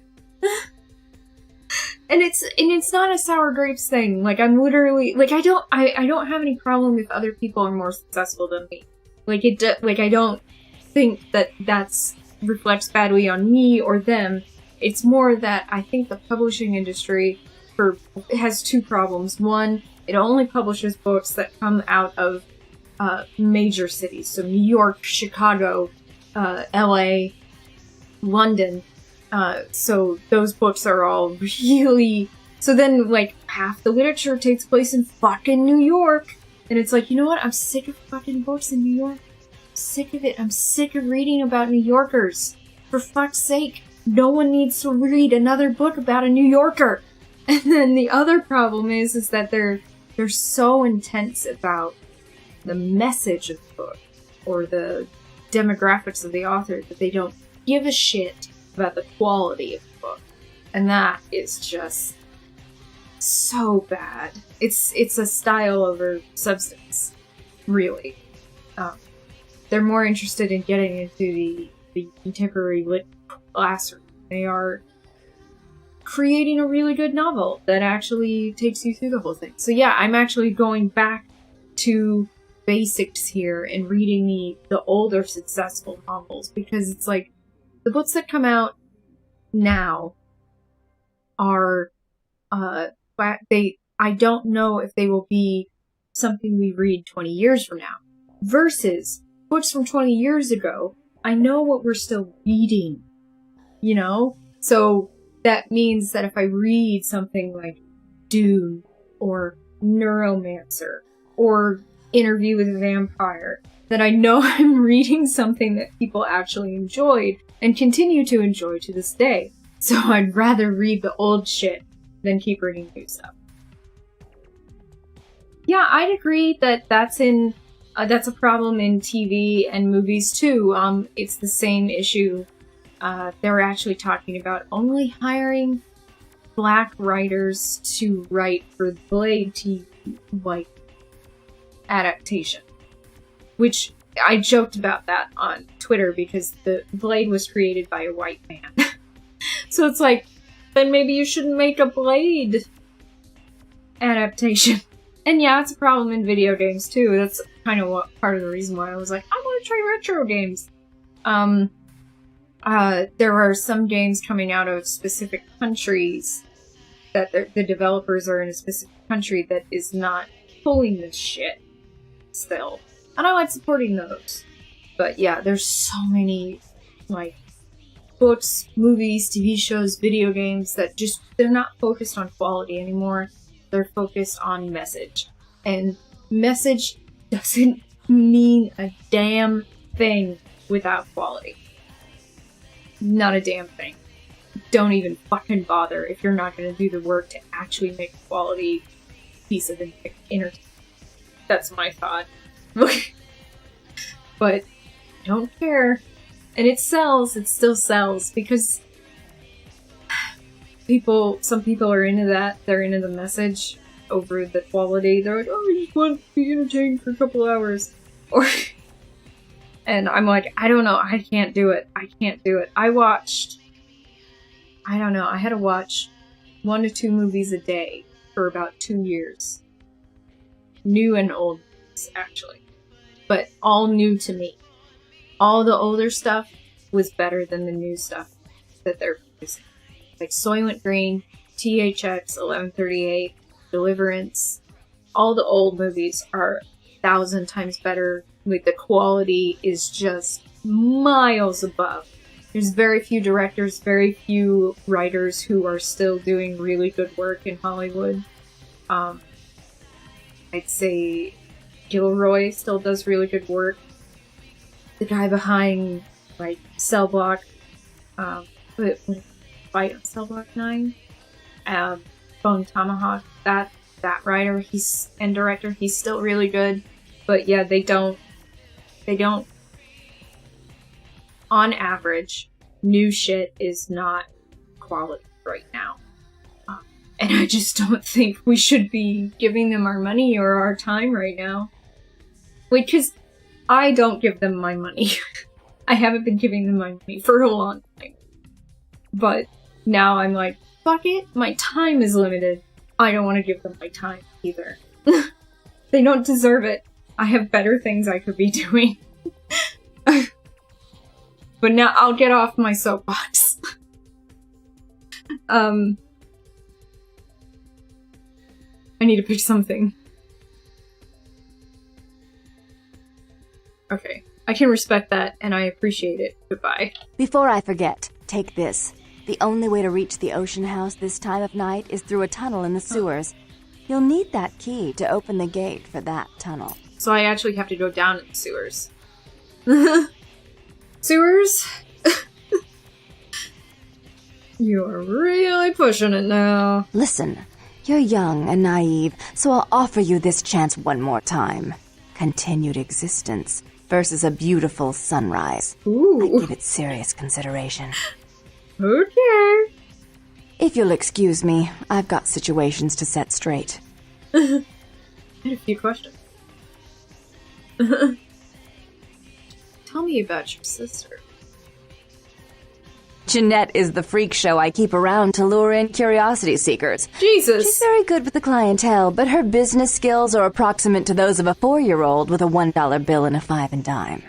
And it's not a sour grapes thing. Like, I'm literally, like, I don't have any problem if other people are more successful than me. Like, I don't think that that's reflects badly on me or them. It's more that I think the publishing industry has 2 problems. One, it only publishes books that come out of major cities. So New York, Chicago, LA, London. So those books are all really... So then, like, half the literature takes place in fucking New York. And it's like, you know what? I'm sick of fucking books in New York. I'm sick of it. I'm sick of reading about New Yorkers. For fuck's sake. No one needs to read another book about a New Yorker. And then the other problem is that they're so intense about the message of the book or the demographics of the author that they don't give a shit about the quality of the book. And that is just so bad. It's a style over substance, really. They're more interested in getting into the contemporary lit classroom. They are creating a really good novel that actually takes you through the whole thing. So yeah, I'm actually going back to basics here and reading the older successful novels, because it's like the books that come out now are I don't know if they will be something we read 20 years from now. Versus books from 20 years ago, I know what we're still reading, you know? So that means that if I read something like Dune or Neuromancer or Interview with a Vampire, that I know I'm reading something that people actually enjoyed and continue to enjoy to this day. So I'd rather read the old shit than keep reading new stuff. Yeah, I'd agree that that's a problem in TV and movies too. It's the same issue. They were actually talking about only hiring black writers to write for the Blade TV, like, adaptation. Which, I joked about that on Twitter because the Blade was created by a white man. So it's like, then maybe you shouldn't make a Blade adaptation. And yeah, it's a problem in video games too. That's kind of part of the reason why I was like, I want to try retro games. There are some games coming out of specific countries that the developers are in a specific country that is not pulling this shit still. And I like supporting those. But yeah, there's so many, like, books, movies, TV shows, video games that just, they're not focused on quality anymore. They're focused on message. And message doesn't mean a damn thing without quality. Not a damn thing. Don't even fucking bother if you're not going to do the work to actually make a quality piece of entertainment. That's my thought. But I don't care. And it sells, it still sells, because some people are into that. They're into the message over the quality. They're like, oh, I just want to be entertained for a couple hours. And I'm like, I don't know, I can't do it. I can't do it. I had to watch 1 to 2 movies a day for about 2 years. New and old, actually. But all new to me. All the older stuff was better than the new stuff that they're producing. Like Soylent Green, THX 1138, Deliverance. All the old movies are 1,000 times better. Like, the quality is just miles above. There's very few directors, very few writers who are still doing really good work in Hollywood. I'd say Gilroy still does really good work. The guy behind, like, Cell Block, Fight on Cell Block 9, Bone Tomahawk, that writer, and director, he's still really good. But yeah, they don't, on average, new shit is not quality right now. And I just don't think we should be giving them our money or our time right now. Like, because I don't give them my money. I haven't been giving them my money for a long time. But now I'm like, fuck it, my time is limited. I don't want to give them my time either. They don't deserve it. I have better things I could be doing. But now I'll get off my soapbox. I need to pick something. Okay. I can respect that, and I appreciate it. Goodbye. Before I forget, take this. The only way to reach the ocean house this time of night is through a tunnel in the sewers. You'll need that key to open the gate for that tunnel. So I actually have to go down in the sewers. Sewers? You're really pushing it now. Listen, you're young and naive, so I'll offer you this chance one more time. Continued existence versus a beautiful sunrise. Ooh. I give it serious consideration. Okay. If you'll excuse me, I've got situations to set straight. I had a few questions. Tell me about your sister. Jeanette is the freak show I keep around to lure in curiosity seekers. Jesus! She's very good with the clientele, but her business skills are approximate to those of a 4-year-old with a $1 bill and a 5 and dime.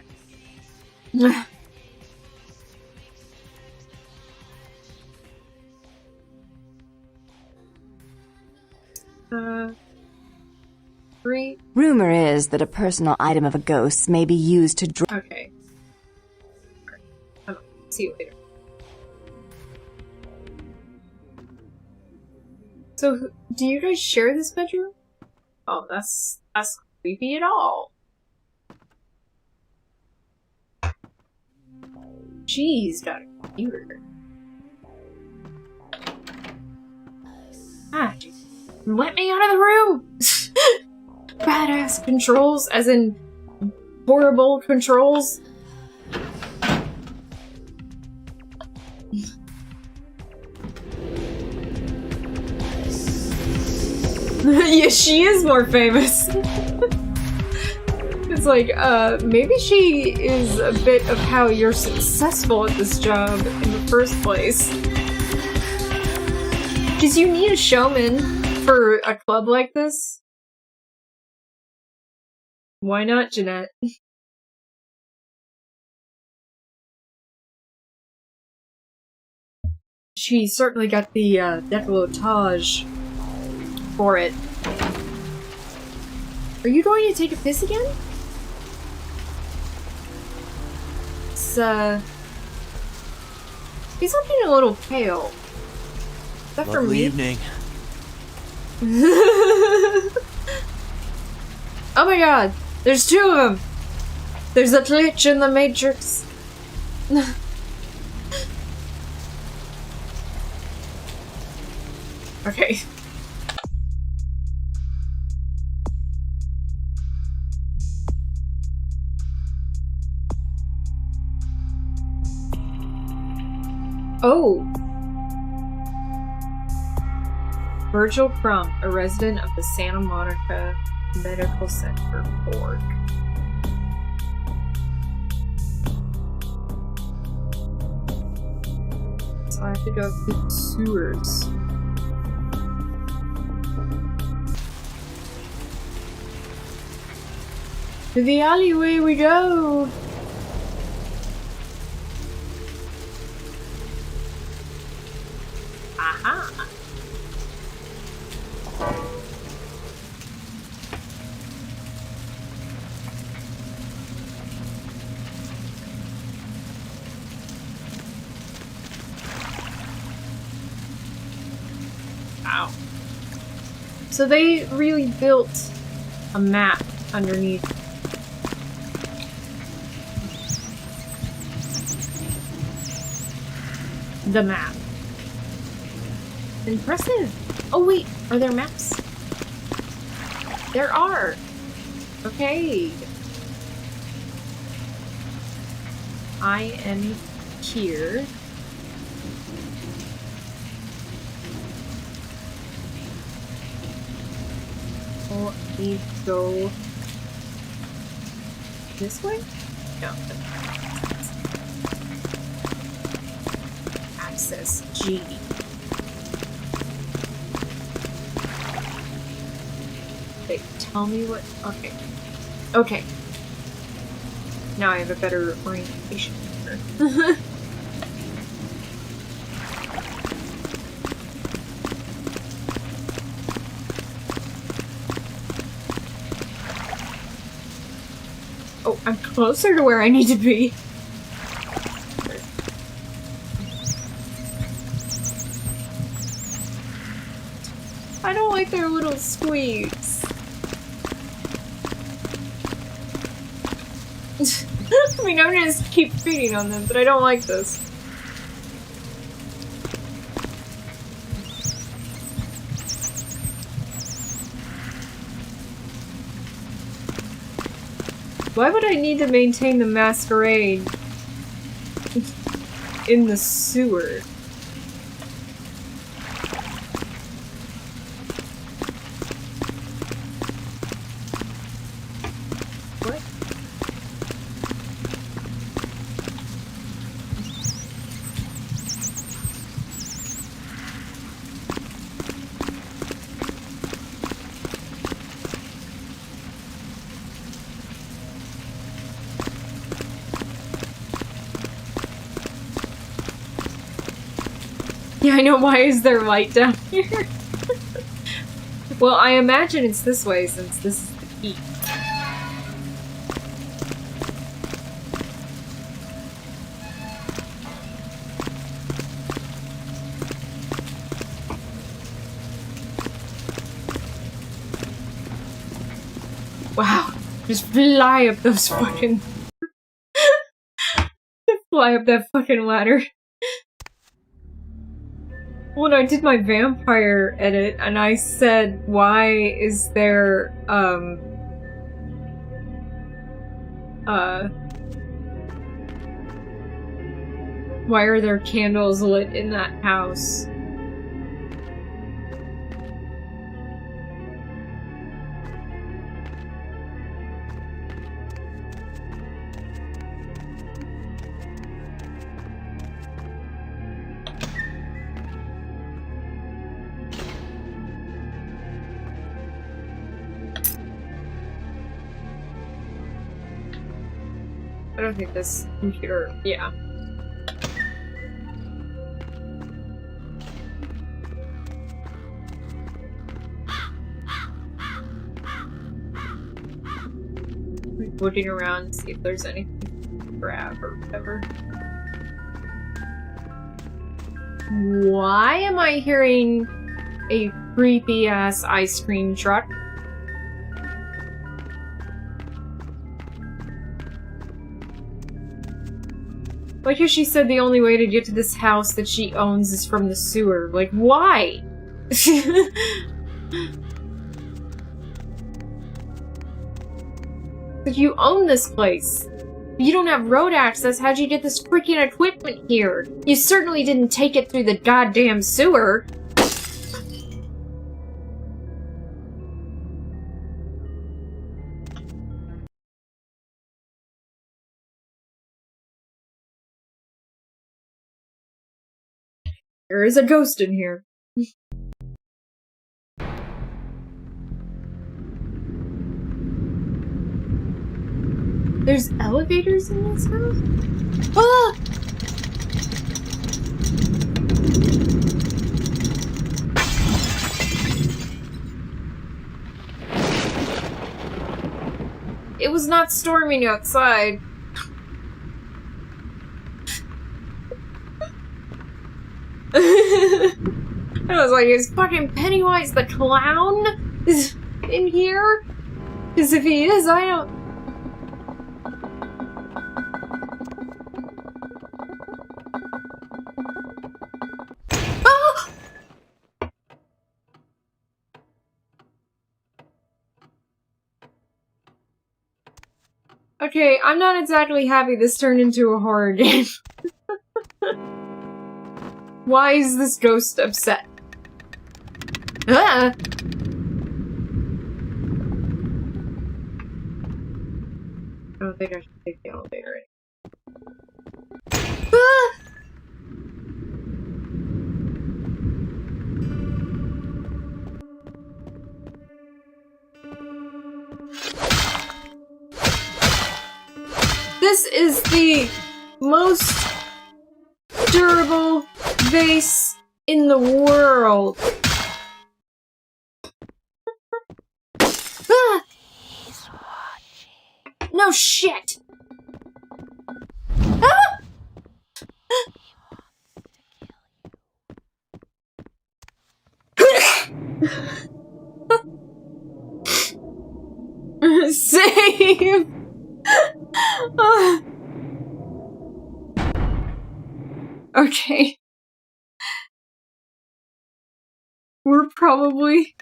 3. Rumor is that a personal item of a ghost may be used to Okay. See you later. So, do you guys share this bedroom? Oh, that's creepy at all. Jeez, got a computer. Ah, geez. Let me out of the room! Badass controls, as in horrible controls. Yeah, she is more famous. It's like, maybe she is a bit of how you're successful at this job in the first place. Because you need a showman for a club like this. Why not, Jeanette? she certainly got the décolletage for it. Are you going to take a piss again? It's, he's looking a little pale. Is that for me? Evening. Oh my god, there's two of them. There's a glitch in the Matrix. Okay. Oh. Virgil Crump, a resident of the Santa Monica Medical Center Board. So I have to go through the sewers. To the alleyway we go! Aha! Ow. So they really built a map underneath. The map. Impressive. Oh wait, are there maps? There are. Okay. I am here. Oh, I need to go this way? No. Access G. Okay, tell me what. Okay. Okay. Now I have a better orientation. Oh, I'm closer to where I need to be. I don't like their little squeaks. I mean, I'm gonna just keep feeding on them, but I don't like this. Why would I need to maintain the masquerade in the sewer? What? Yeah, I know. Why is there light down here? Well, I imagine it's this way since this is the key. Wow. Just fly up those fucking... fly up that fucking ladder. When I did my vampire edit and I said, why is there, why are there candles lit in that house? I don't think this computer... yeah. looking around to see if there's anything to grab or whatever. Why am I hearing a creepy-ass ice cream truck? Like how she said the only way to get to this house that she owns is from the sewer. Like, why? If you own this place, you don't have road access, how'd you get this freaking equipment here? You certainly didn't take it through the goddamn sewer. There is a ghost in here. There's elevators in this house? Ah! It was not storming outside. I was like, is fucking Pennywise the clown is in here? Because if he is, I don't... Ah! Okay, I'm not exactly happy this turned into a horror game. Why is this ghost upset? Ah! I don't think I should take the elevator in. Ah! This is the most durable vase in the world. Ah! No shit. Ah! Save. Okay. We're probably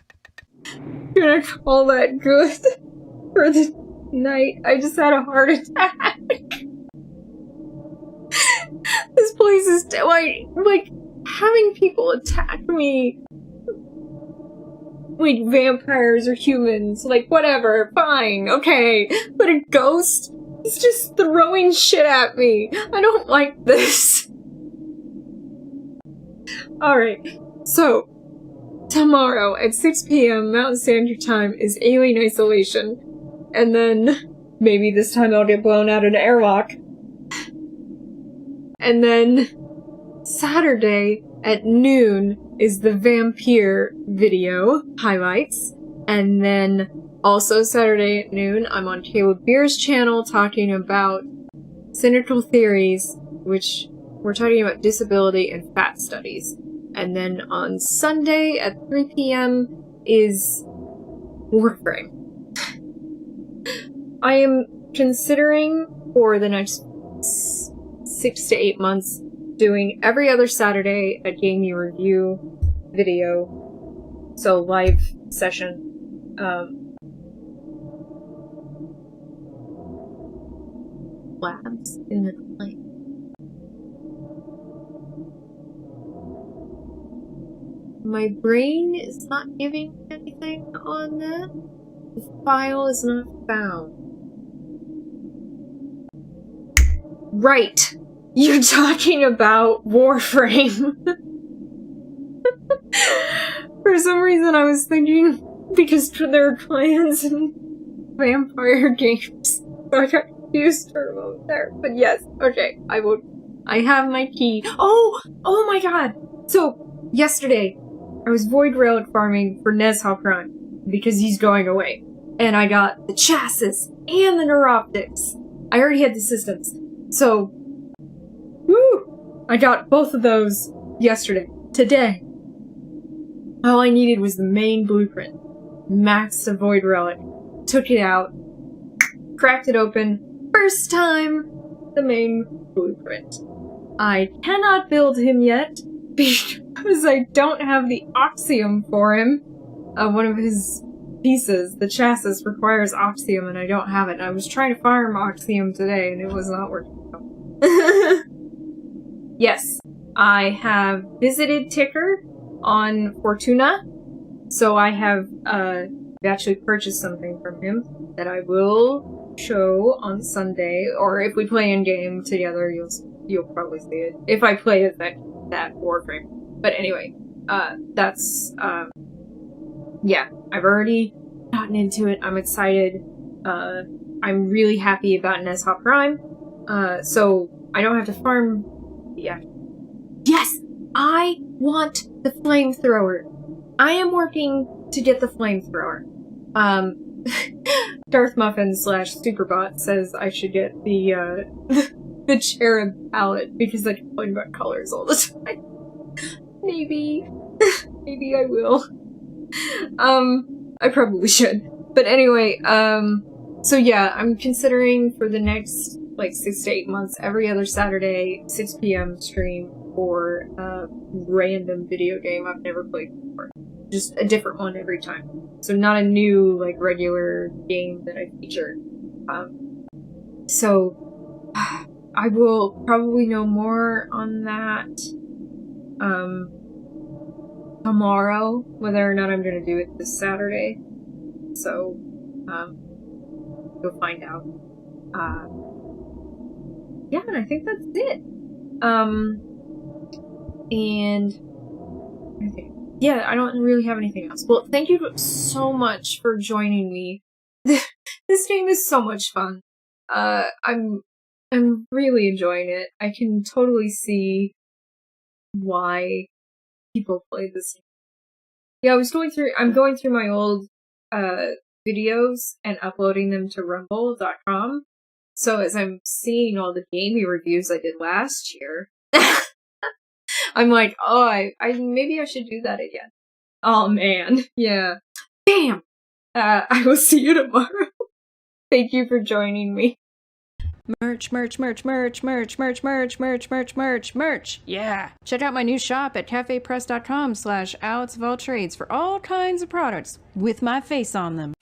gonna call that good for the night. I just had a heart attack. This place is like having people attack me. Like vampires or humans, like whatever, fine, okay. But a ghost is just throwing shit at me. I don't like this. Alright, so tomorrow at 6 p.m. Mountain Standard Time is Alien Isolation. And then maybe this time I'll get blown out of an airlock. And then Saturday at noon is the Vampire video highlights. And then also Saturday at noon, I'm on Caleb Beer's channel talking about cynical theories, which we're talking about disability and fat studies. And then on Sunday at 3 p.m. is Warframe. I am considering for the next 6 to 8 months doing every other Saturday a gaming review video, so live session. Labs in the plane. My brain is not giving anything on that. The file is not found. Right! You're talking about Warframe. For some reason I was thinking, because there are clans in vampire games, so I got confused for a moment there. But yes, okay, I have my key. Oh my god! So, yesterday, I was void relic farming for Nez Halpran, because he's going away. And I got the chassis and the Neuroptics. I already had the systems. So, woo! I got both of those yesterday. Today. All I needed was the main blueprint. Maxed a Void Relic. Took it out. Cracked it open. First time! The main blueprint. I cannot build him yet because I don't have the Oxium for him. One of his pieces, the chassis, requires Oxium and I don't have it. I was trying to farm Oxium today and it was not working. Yes, I have visited Ticker on Fortuna, so I have actually purchased something from him that I will show on Sunday, or if we play in game together, you'll probably see it. If I play as that Warframe. But anyway, that's yeah, I've already gotten into it. I'm excited. I'm really happy about Nezha Prime. So I don't have to farm. Yeah. Yes! I want the flamethrower. I am working to get the flamethrower. Darth Muffin / Superbot says I should get the Cherub palette because I complain about colors all the time. Maybe I will. I probably should. But anyway, so yeah, I'm considering for the next, 6 to 8 months, every other Saturday, 6 p.m. stream for a random video game I've never played before. Just a different one every time. So not a new, regular game that I feature. So, I will probably know more on that, tomorrow, whether or not I'm gonna do it this Saturday. So, you'll find out. Yeah, and I think that's it. And yeah, I don't really have anything else. Well, thank you so much for joining me. This game is so much fun. I'm really enjoying it. I can totally see why people play this game. Yeah, I'm going through my old videos and uploading them to rumble.com. So as I'm seeing all the gaming reviews I did last year, I'm like, oh, I maybe I should do that again. Oh man, yeah. Damn! I will see you tomorrow. Thank you for joining me. Merch. Yeah. Check out my new shop at cafepress.com/AlexofAllTrades for all kinds of products with my face on them.